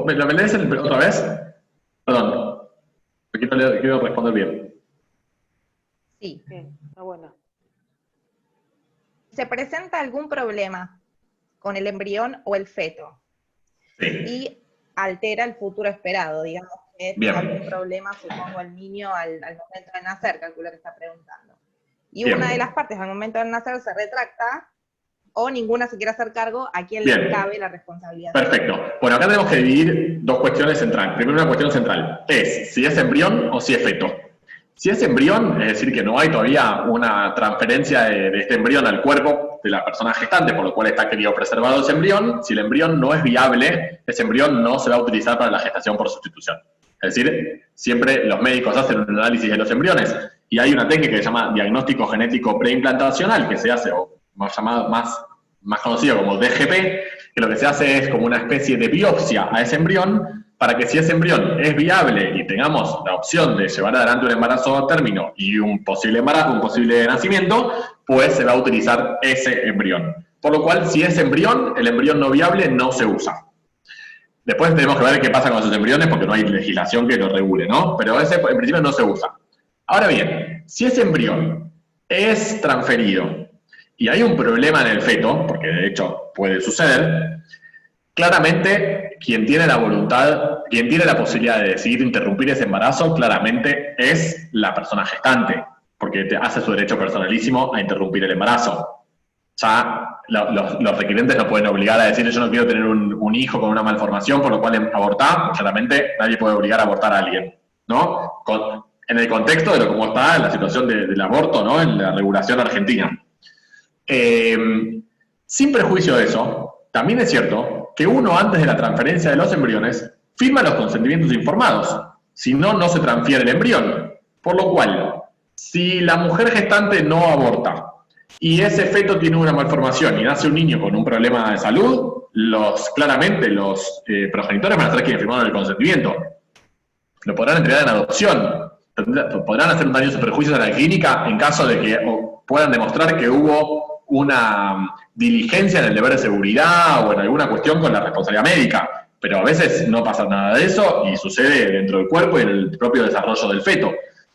¿me lo lees otra vez? Perdón, quiero responder bien. Sí. Bien, está bueno. ¿Se presenta algún problema con el embrión o el feto. Sí. Y altera el futuro esperado, digamos que tiene Bien. algún problema, supongo, el niño al momento de nacer, calculo que está preguntando. Y Bien. una de las partes al momento de nacer se retracta, o ninguna se quiere hacer cargo, ¿a quién Bien. le cabe la responsabilidad? Perfecto. Bueno, acá tenemos que dividir dos cuestiones centrales. Primero, una cuestión central es si es embrión o si es feto. Si es embrión, es decir, que no hay todavía una transferencia de este embrión al cuerpo de la persona gestante, por lo cual está querido preservado ese embrión. Si el embrión no es viable, ese embrión no se va a utilizar para la gestación por sustitución. Es decir, siempre los médicos hacen un análisis de los embriones y hay una técnica que se llama diagnóstico genético preimplantacional, que se hace, o más conocido como DGP, que lo que se hace es como una especie de biopsia a ese embrión, para que si ese embrión es viable y tengamos la opción de llevar adelante un embarazo a término y un posible embarazo, un posible nacimiento, pues se va a utilizar ese embrión. Por lo cual, si es embrión, el embrión no viable no se usa. Después tenemos que ver qué pasa con esos embriones, porque no hay legislación que lo regule, ¿no? Pero ese en principio no se usa. Ahora bien, si ese embrión es transferido y hay un problema en el feto, porque de hecho puede suceder, claramente quien tiene la voluntad, quien tiene la posibilidad de decidir interrumpir ese embarazo, claramente es la persona gestante, porque te hace su derecho personalísimo a interrumpir el embarazo. Ya los requirentes no pueden obligar a decir yo no quiero tener un hijo con una malformación, por lo cual abortar, claramente nadie puede obligar a abortar a alguien, ¿no? En el contexto de cómo está la situación del aborto, ¿no? En la regulación argentina. Sin prejuicio de eso, también es cierto que uno antes de la transferencia de los embriones firma los consentimientos informados, si no, no se transfiere el embrión. Por lo cual, si la mujer gestante no aborta y ese feto tiene una malformación y nace un niño con un problema de salud, claramente los progenitores van a ser quienes firmaron el consentimiento. Lo podrán entregar en adopción, podrán hacer un daño o perjuicios a la clínica en caso de que puedan demostrar que hubo una diligencia en el deber de seguridad o en alguna cuestión con la responsabilidad médica, pero a veces no pasa nada de eso y sucede dentro del cuerpo y en el propio desarrollo del feto.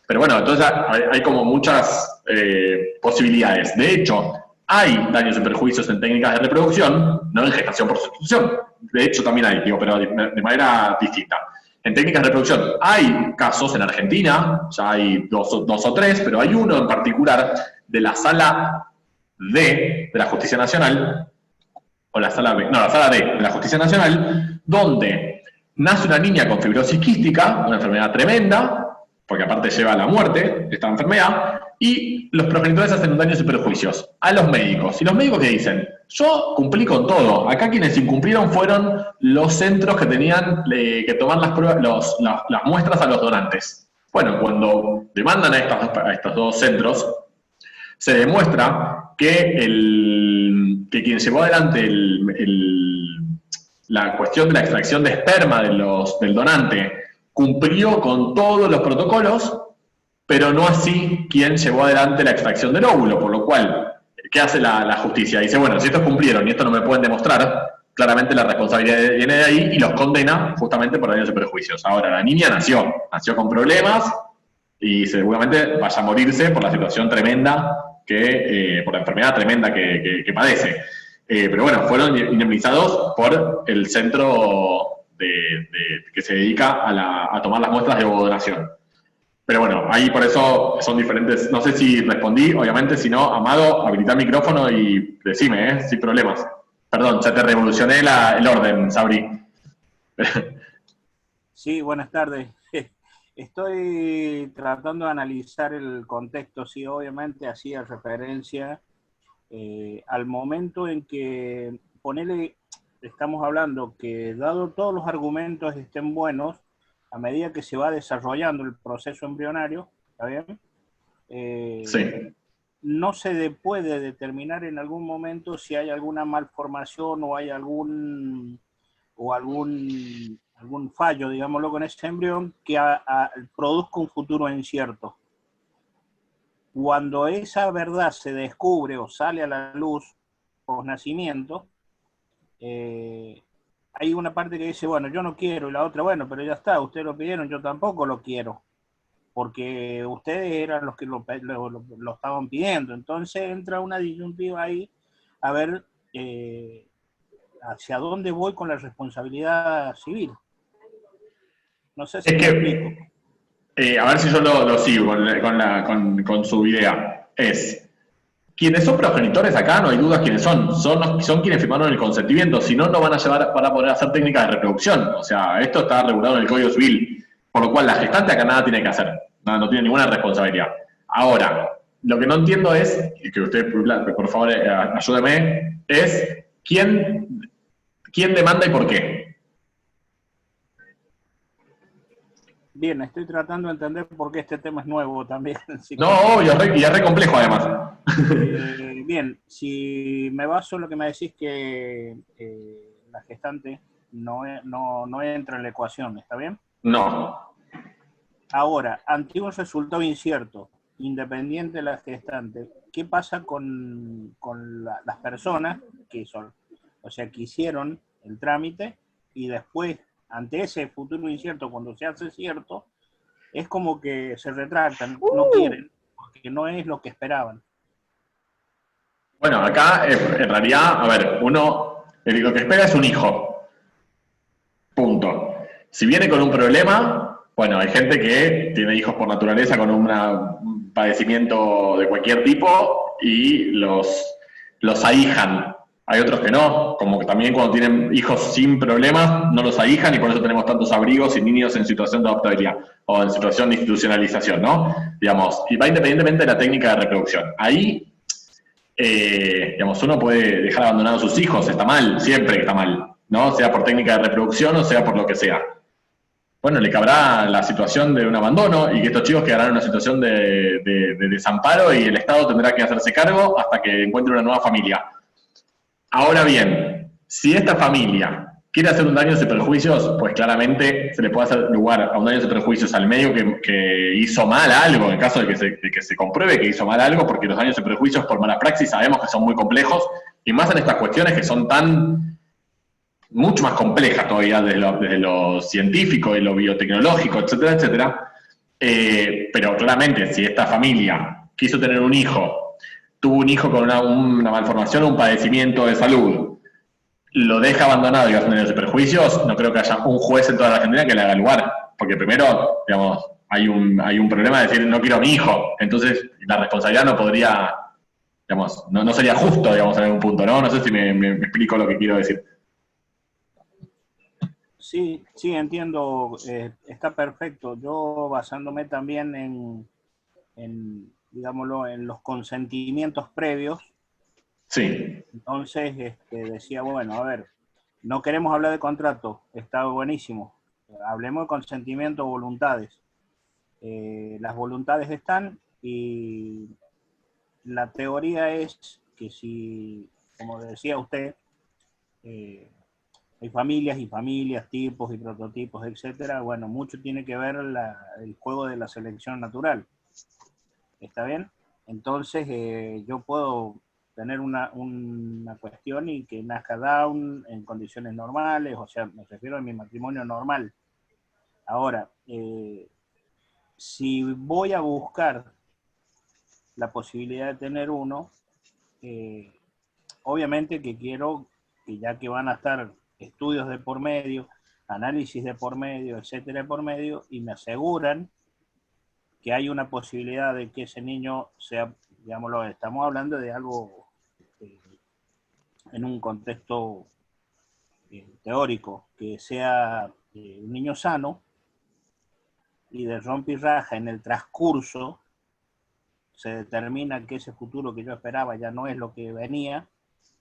Pero bueno, entonces hay como muchas posibilidades. De hecho, hay daños y perjuicios en técnicas de reproducción, no en gestación por sustitución. De hecho, también hay, digo, pero de manera distinta. En técnicas de reproducción hay casos en Argentina, ya hay dos o tres, pero hay uno en particular de la Sala D de la Justicia Nacional, o la Sala B, no, la Sala D de la Justicia Nacional, donde nace una niña con fibrosis quística, una enfermedad tremenda, porque aparte lleva a la muerte esta enfermedad, y los progenitores hacen daños y perjuicios a los médicos. Y los médicos que dicen, yo cumplí con todo. Acá quienes incumplieron fueron los centros que tenían que tomar las pruebas, las muestras a los donantes. Bueno, cuando demandan a estos dos centros, se demuestra que quien llevó adelante la cuestión de la extracción de esperma del donante cumplió con todos los protocolos, pero no así quien llevó adelante la extracción del óvulo, por lo cual, ¿qué hace la justicia? Dice, bueno, si estos cumplieron y esto no me pueden demostrar, claramente la responsabilidad viene de ahí y los condena justamente por daños y perjuicios. Ahora, la niña nació con problemas y seguramente vaya a morirse por la situación tremenda, por la enfermedad tremenda que padece. Pero bueno, fueron indemnizados por el centro que se dedica a tomar las muestras de ovodonación. Pero bueno, ahí por eso son diferentes. No sé si respondí, obviamente, si no, Amado, habilita el micrófono y decime, sin problemas. Perdón, ya te revolucioné el orden, Sabri. Sí, buenas tardes. Estoy tratando de analizar el contexto, sí, obviamente hacía referencia al momento en que, estamos hablando que dado todos los argumentos estén buenos, a medida que se va desarrollando el proceso embrionario, ¿está bien? Sí. No se puede determinar en algún momento si hay alguna malformación o hay algún fallo, digámoslo, con ese embrión que produzca un futuro incierto. Cuando esa verdad se descubre o sale a la luz post nacimiento, hay una parte que dice, bueno, yo no quiero, y la otra, bueno, pero ya está, ustedes lo pidieron, yo tampoco lo quiero, porque ustedes eran los que lo estaban pidiendo. Entonces entra una disyuntiva ahí, a ver ¿hacia dónde voy con la responsabilidad civil? No sé si Es me que, explico. a ver si yo lo sigo con su idea. Quienes son progenitores acá, no hay dudas quiénes son quienes firmaron el consentimiento, si no, no van a poder hacer técnicas de reproducción. O sea, esto está regulado en el Código Civil, por lo cual la gestante acá nada tiene que hacer, no tiene ninguna responsabilidad. Ahora, lo que no entiendo es, y que usted, por favor, ayúdeme, es quién demanda y por qué. Bien, estoy tratando de entender por qué este tema es nuevo también. No, obvio, y es re complejo además. Bien, si me baso en lo que me decís que la gestante no entra en la ecuación, ¿está bien? No. Ahora, ante un resultado incierto, independiente de la gestante, ¿qué pasa con las personas que son, o sea, que hicieron el trámite y después, ante ese futuro incierto, cuando se hace cierto, es como que se retractan, no quieren, porque no es lo que esperaban? Bueno, acá en realidad, a ver, uno lo que espera es un hijo. Punto. Si viene con un problema, bueno, hay gente que tiene hijos por naturaleza con un padecimiento de cualquier tipo y los ahijan. Hay otros que no, como que también cuando tienen hijos sin problemas, no los ahijan y por eso tenemos tantos abrigos y niños en situación de adoptabilidad o en situación de institucionalización, ¿no? Digamos, y va independientemente de la técnica de reproducción. Ahí, digamos, uno puede dejar abandonados a sus hijos, está mal, siempre está mal, ¿no? Sea por técnica de reproducción o sea por lo que sea. Bueno, le cabrá la situación de un abandono y que estos chicos quedarán en una situación de desamparo y el Estado tendrá que hacerse cargo hasta que encuentre una nueva familia. Ahora bien, si esta familia quiere hacer un daños y perjuicios, pues claramente se le puede hacer lugar a un daños y perjuicios al medio que hizo mal algo, en caso de que se compruebe que hizo mal algo, porque los daños y perjuicios por mala praxis sabemos que son muy complejos, y más en estas cuestiones que son mucho más complejas todavía desde lo científico y lo biotecnológico, etcétera, etcétera. Pero claramente, si esta familia quiso tener un hijo, tuvo un hijo con una malformación o un padecimiento de salud, lo deja abandonado y hace daños y perjuicios, no creo que haya un juez en toda la Argentina que le haga lugar, porque primero, digamos, hay un problema de decir no quiero a mi hijo, entonces la responsabilidad no podría, digamos, no sería justo, digamos, en algún punto, ¿no? No sé si me explico lo que quiero decir. Sí, entiendo, está perfecto. Yo basándome también en, digámoslo, en los consentimientos previos. Sí. Entonces decía, bueno, a ver, no queremos hablar de contrato, está buenísimo. Hablemos de consentimiento o voluntades. Las voluntades están y la teoría es que si, como decía usted, hay familias y familias, tipos y prototipos, etcétera. Bueno, mucho tiene que ver el juego de la selección natural. ¿Está bien? Entonces, yo puedo tener una cuestión y que nazca Down en condiciones normales, o sea, me refiero a mi matrimonio normal. Ahora, si voy a buscar la posibilidad de tener uno, obviamente que quiero que ya que van a estar estudios de por medio, análisis de por medio, etcétera, de por medio, y me aseguran que hay una posibilidad de que ese niño sea, digámoslo, estamos hablando de algo en un contexto teórico, que sea un niño sano, y de rompe y raja en el transcurso se determina que ese futuro que yo esperaba ya no es lo que venía,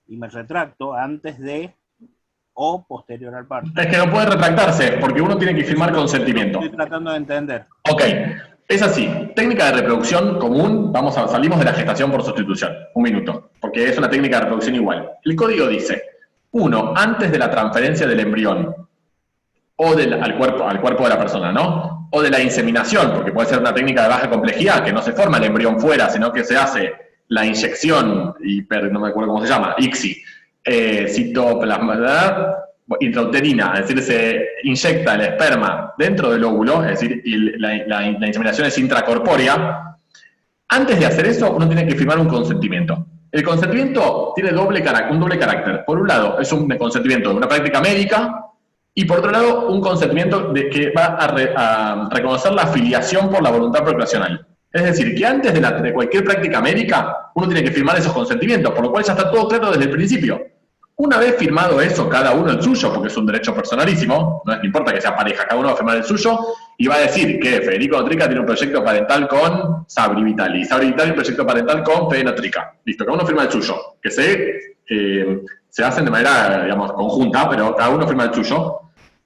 y me retracto antes de o posterior al parto. Es que no puede retractarse, porque uno tiene que firmar consentimiento. Estoy tratando de entender. Ok, es así. Técnica de reproducción común, salimos de la gestación por sustitución. Un minuto, porque es una técnica de reproducción igual. El código dice, 1, antes de la transferencia del embrión, o al cuerpo de la persona, ¿no? O de la inseminación, porque puede ser una técnica de baja complejidad, que no se forma el embrión fuera, sino que se hace la inyección, no me acuerdo cómo se llama, ICSI, citoplasma intrauterina, es decir, se inyecta el esperma dentro del óvulo, es decir, y la inseminación es intracorpórea. Antes de hacer eso, uno tiene que firmar un consentimiento. El consentimiento tiene un doble carácter. Por un lado, es un consentimiento de una práctica médica, y por otro lado, un consentimiento que va a reconocer la filiación por la voluntad procreacional. Es decir, que antes de cualquier práctica médica, uno tiene que firmar esos consentimientos, por lo cual ya está todo claro desde el principio. Una vez firmado eso, cada uno el suyo, porque es un derecho personalísimo, no importa que sea pareja, cada uno va a firmar el suyo, y va a decir que Federico Notrica tiene un proyecto parental con Sabri Vitali, Sabri Vitali un proyecto parental con Fede Notrica. Listo, cada uno firma el suyo, que se hacen de manera, digamos, conjunta, pero cada uno firma el suyo.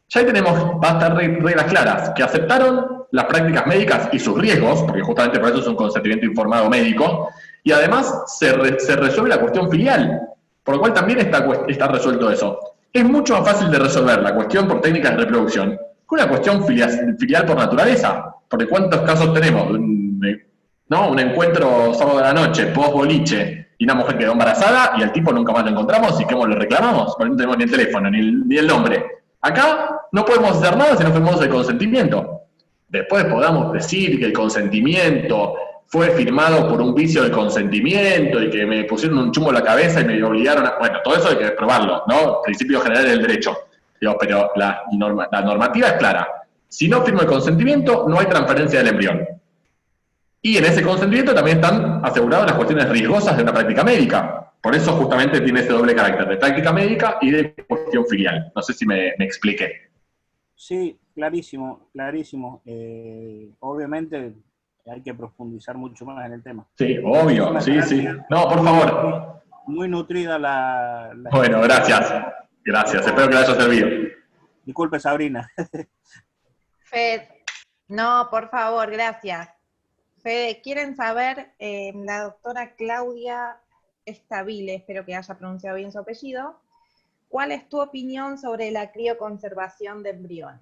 Ya ahí va a estar reglas claras, que aceptaron las prácticas médicas y sus riesgos, porque justamente por eso es un consentimiento informado médico, y además se resuelve la cuestión filial, por lo cual también está resuelto eso. Es mucho más fácil de resolver la cuestión por técnicas de reproducción que una cuestión filial por naturaleza, porque ¿cuántos casos tenemos? ¿No? Un encuentro sábado de la noche, post-boliche, y una mujer quedó embarazada, y al tipo nunca más lo encontramos, y ¿cómo lo reclamamos? Porque no tenemos ni el teléfono, ni el nombre. Acá no podemos hacer nada si no firmamos el consentimiento. Después podamos decir que el consentimiento fue firmado por un vicio del consentimiento y que me pusieron un chumbo en la cabeza y me obligaron a... Bueno, todo eso hay que probarlo, ¿no? Principios generales del derecho. Digo, pero la normativa es clara. Si no firmo el consentimiento, no hay transferencia del embrión. Y en ese consentimiento también están aseguradas las cuestiones riesgosas de una práctica médica. Por eso justamente tiene ese doble carácter de práctica médica y de cuestión filial. No sé si me expliqué. Sí, clarísimo, clarísimo. Obviamente hay que profundizar mucho más en el tema. Sí, obvio, sí, sí. No, por favor. Muy nutrida la... Bueno, gracias. Gracias, espero que le haya servido. Disculpe, Sabrina. Fede, no, por favor, gracias. Fede, quieren saber, la doctora Claudia Estabile, espero que haya pronunciado bien su apellido, ¿cuál es tu opinión sobre la crioconservación de embriones?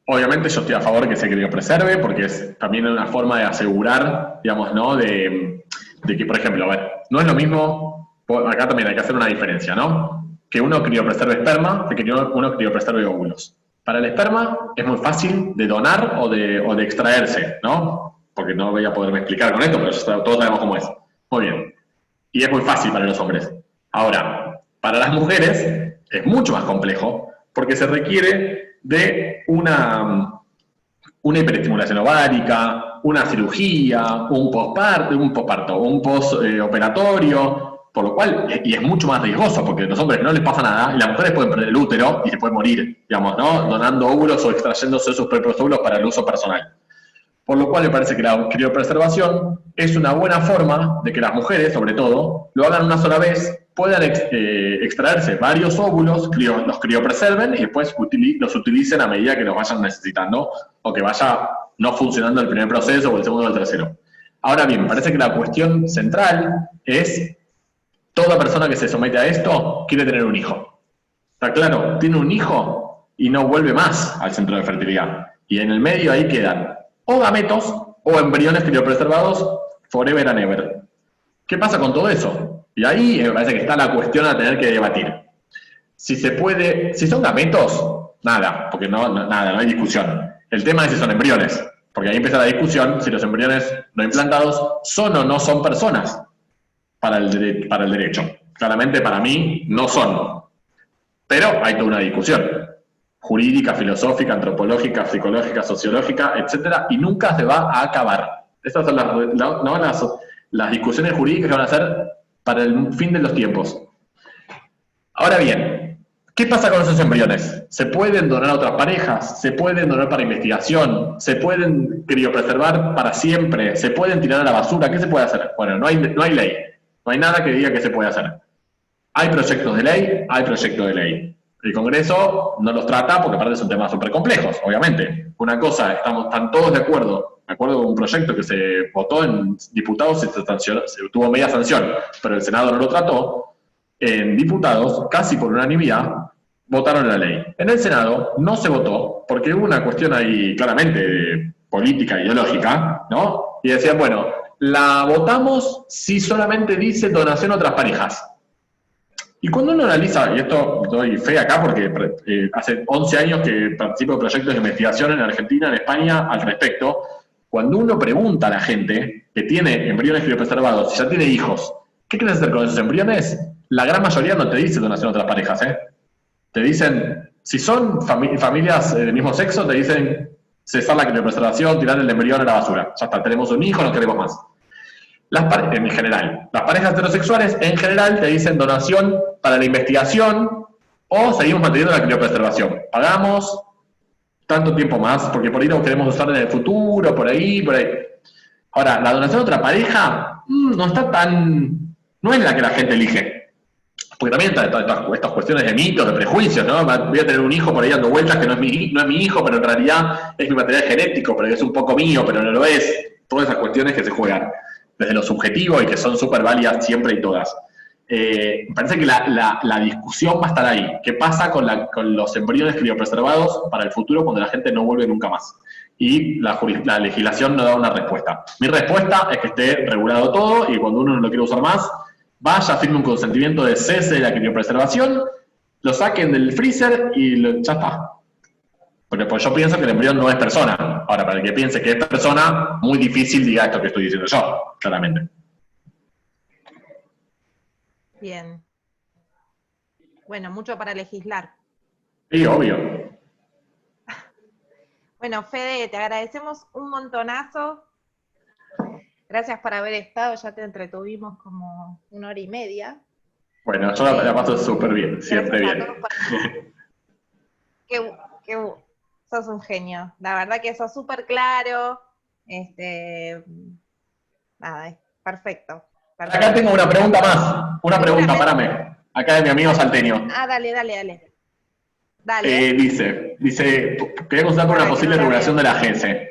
Obviamente yo estoy a favor de que se criopreserve, porque es también una forma de asegurar, digamos, ¿no? De que, por ejemplo, a ver, no es lo mismo, acá también hay que hacer una diferencia, ¿no? Que uno criopreserve esperma, que uno criopreserve óvulos. Para el esperma es muy fácil de donar o de extraerse, ¿no? Porque no voy a poderme explicar con esto, pero todos sabemos cómo es. Muy bien. Y es muy fácil para los hombres. Ahora, para las mujeres es mucho más complejo, porque se requiere de una hiperestimulación ovárica, una cirugía, un posparto, un postoperatorio, por lo cual, y es mucho más riesgoso, porque a los hombres no les pasa nada, y las mujeres pueden perder el útero y se pueden morir, digamos, ¿no? Donando óvulos o extrayéndose sus propios óvulos para el uso personal. Por lo cual me parece que la criopreservación es una buena forma de que las mujeres, sobre todo, lo hagan una sola vez, puedan extraerse varios óvulos, los criopreserven y después los utilicen a medida que los vayan necesitando o que vaya no funcionando el primer proceso o el segundo o el tercero. Ahora bien, me parece que la cuestión central es toda persona que se somete a esto quiere tener un hijo. ¿Está claro? Tiene un hijo y no vuelve más al centro de fertilidad. Y en el medio ahí quedan o gametos o embriones criopreservados forever and ever. ¿Qué pasa con todo eso? Y ahí me parece que está la cuestión a tener que debatir. Si se puede, si son gametos, nada, porque no hay discusión. El tema es si son embriones, porque ahí empieza la discusión si los embriones no implantados son o no son personas para el derecho. Claramente para mí no son, pero hay toda una discusión jurídica, filosófica, antropológica, psicológica, sociológica, etcétera, y nunca se va a acabar. Estas son las discusiones jurídicas que van a ser para el fin de los tiempos. Ahora bien, ¿qué pasa con esos embriones? ¿Se pueden donar a otras parejas? ¿Se pueden donar para investigación? ¿Se pueden criopreservar para siempre? ¿Se pueden tirar a la basura? ¿Qué se puede hacer? Bueno, no hay ley. No hay nada que diga que se puede hacer. Hay proyectos de ley, hay proyectos de ley. El Congreso no los trata porque aparte son temas súper complejos, obviamente. Una cosa, están todos de acuerdo con un proyecto que se votó en diputados y se tuvo media sanción, pero el Senado no lo trató. En diputados, casi por unanimidad, votaron la ley. En el Senado no se votó porque hubo una cuestión ahí claramente política, ideológica, ¿no? Y decían, bueno, la votamos si solamente dice donación a otras parejas. Y cuando uno analiza, y esto doy fe acá porque hace 11 años que participo de proyectos de investigación en Argentina, en España, al respecto, cuando uno pregunta a la gente que tiene embriones criopreservados, si ya tiene hijos, ¿qué quieres hacer con esos embriones? La gran mayoría no te dice donación a otras parejas, ¿eh? Te dicen, si son familias del mismo sexo, te dicen cesar la criopreservación, tirar el embrión a la basura. Ya está, tenemos un hijo, no queremos más. En general. Las parejas heterosexuales, en general, te dicen donación para la investigación o seguimos manteniendo la criopreservación. Pagamos tanto tiempo más, porque por ahí lo queremos usar en el futuro, por ahí. Ahora, la donación a otra pareja no está tan... no es la que la gente elige. Porque también estas cuestiones de mitos, de prejuicios, ¿no? Voy a tener un hijo por ahí dando vueltas que no es mi hijo, pero en realidad es mi material genético, pero es un poco mío, pero no lo es. Todas esas cuestiones que se juegan desde lo subjetivo y que son súper válidas siempre y todas. Me parece que la discusión va a estar ahí. ¿Qué pasa con los embriones criopreservados para el futuro cuando la gente no vuelve nunca más? Y la legislación no da una respuesta. Mi respuesta es que esté regulado todo y cuando uno no lo quiere usar más, vaya, firme un consentimiento de cese de la criopreservación, lo saquen del freezer y ya está. Porque pues yo pienso que el embrión no es persona. Ahora, para el que piense que es persona, muy difícil diga esto que estoy diciendo yo, claramente. Bien. Bueno, mucho para legislar. Sí, obvio. Bueno, Fede, te agradecemos un montonazo. Gracias por haber estado, ya te entretuvimos como 1 hora y media. Bueno, yo la paso súper bien, siempre bien. Sos un genio, la verdad que sos súper claro. Nada, es perfecto. Acá tengo una pregunta más, parame. Acá de mi amigo salteño. Dale. Dice, quería consultar por una posible regulación de la GESE.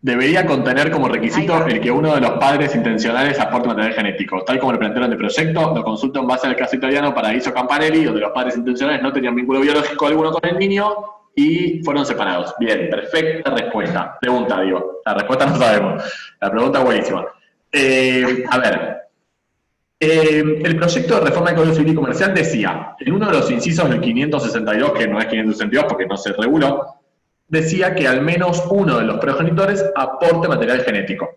Debería contener como requisito el que uno de los padres intencionales aporte material genético. Tal como lo plantearon de proyecto, lo consulto en base al caso italiano Paradiso Campanelli, donde los padres intencionales no tenían vínculo biológico alguno con el niño y fueron separados. Bien, perfecta respuesta. Pregunta, digo. La respuesta no sabemos. La pregunta es buenísima. A ver. El proyecto de reforma del Código Civil y Comercial decía, en uno de los incisos del 562, que no es 562 porque no se reguló, decía que al menos uno de los progenitores aporte material genético.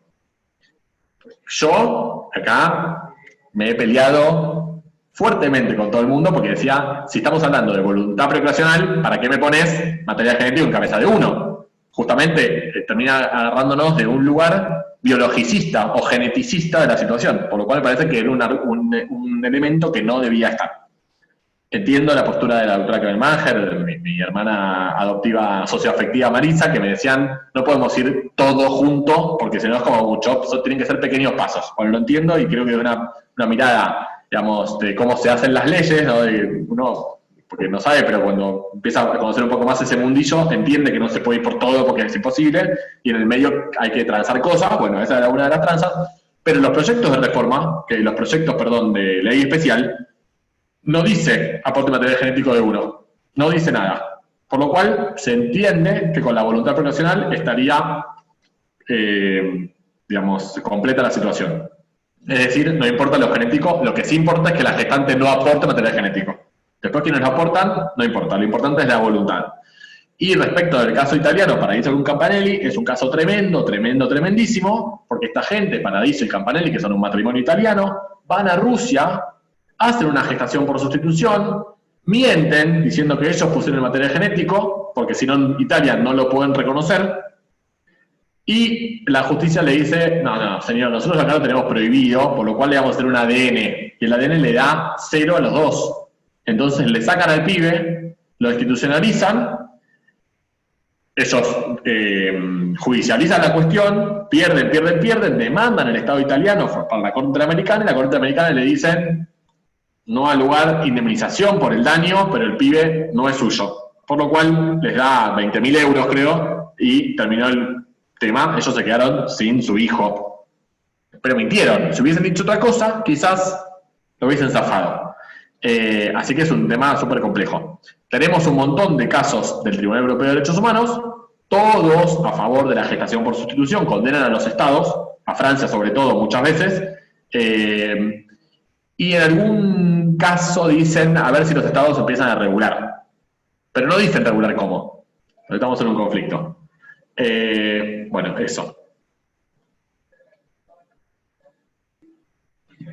Yo, acá, me he peleado fuertemente con todo el mundo porque decía, si estamos hablando de voluntad procreacional, ¿para qué me pones material genético en cabeza de uno? Justamente termina agarrándonos de un lugar biologicista o geneticista de la situación, por lo cual me parece que era un elemento que no debía estar. Entiendo la postura de la doctora Kebelmacher, mi hermana adoptiva socioafectiva Marisa, que me decían, no podemos ir todo junto, porque si no es como mucho, tienen que ser pequeños pasos. Bueno, lo entiendo y creo que es una mirada, digamos, de cómo se hacen las leyes, ¿no? Uno, porque no sabe, pero cuando empieza a conocer un poco más ese mundillo, entiende que no se puede ir por todo porque es imposible, y en el medio hay que transar cosas, bueno, esa era una de las tranzas, pero los proyectos de reforma, de ley especial, no dice aporte material genético de uno, no dice nada. Por lo cual se entiende que con la voluntad procreacional estaría, digamos, completa la situación. Es decir, no importa lo genético, lo que sí importa es que la gestante no aporte material genético. Después quienes lo aportan, no importa, lo importante es la voluntad. Y respecto del caso italiano, Paradiso con Campanelli, es un caso tremendísimo, porque esta gente, Paradiso y Campanelli, que son un matrimonio italiano, van a Rusia, hacen una gestación por sustitución, mienten diciendo que ellos pusieron el material genético, porque si no en Italia no lo pueden reconocer, y la justicia le dice, no, señor, nosotros acá lo tenemos prohibido, por lo cual le vamos a hacer un ADN, y el ADN le da 0 a los dos. Entonces le sacan al pibe, lo institucionalizan, ellos judicializan la cuestión, pierden, demandan al Estado italiano para la Corte Interamericana, y la Corte Interamericana le dicen, no ha lugar indemnización por el daño, pero el pibe no es suyo. Por lo cual les da 20.000 euros, creo, y terminó el tema, ellos se quedaron sin su hijo. Pero mintieron, si hubiesen dicho otra cosa, quizás lo hubiesen zafado. Así que es un tema súper complejo. Tenemos un montón de casos del Tribunal Europeo de Derechos Humanos, todos a favor de la gestación por sustitución, condenan a los estados, a Francia sobre todo muchas veces, y en algún caso dicen a ver si los estados empiezan a regular. Pero no dicen regular cómo, porque estamos en un conflicto. Bueno, eso.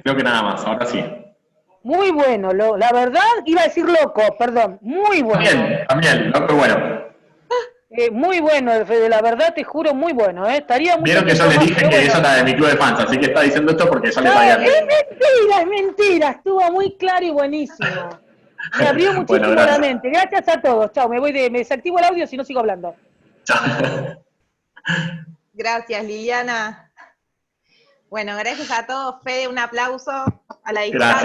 Creo que nada más, ahora sí. Muy bueno, la verdad, iba a decir loco, perdón, muy bueno. También, loco, bueno. Muy bueno, Fede, la verdad te juro, muy bueno, estaría muy Vieron que yo les dije que bueno. eso era de mi club de fans, así que está diciendo esto porque yo le No, pagué. es mentira, estuvo muy claro y buenísimo. Me abrió muchísimo Bueno, la mente. Gracias a todos. Chao, me desactivo el audio si no sigo hablando. Chao. Gracias, Liliana. Bueno, gracias a todos. Fede, un aplauso a la distancia. Gracias.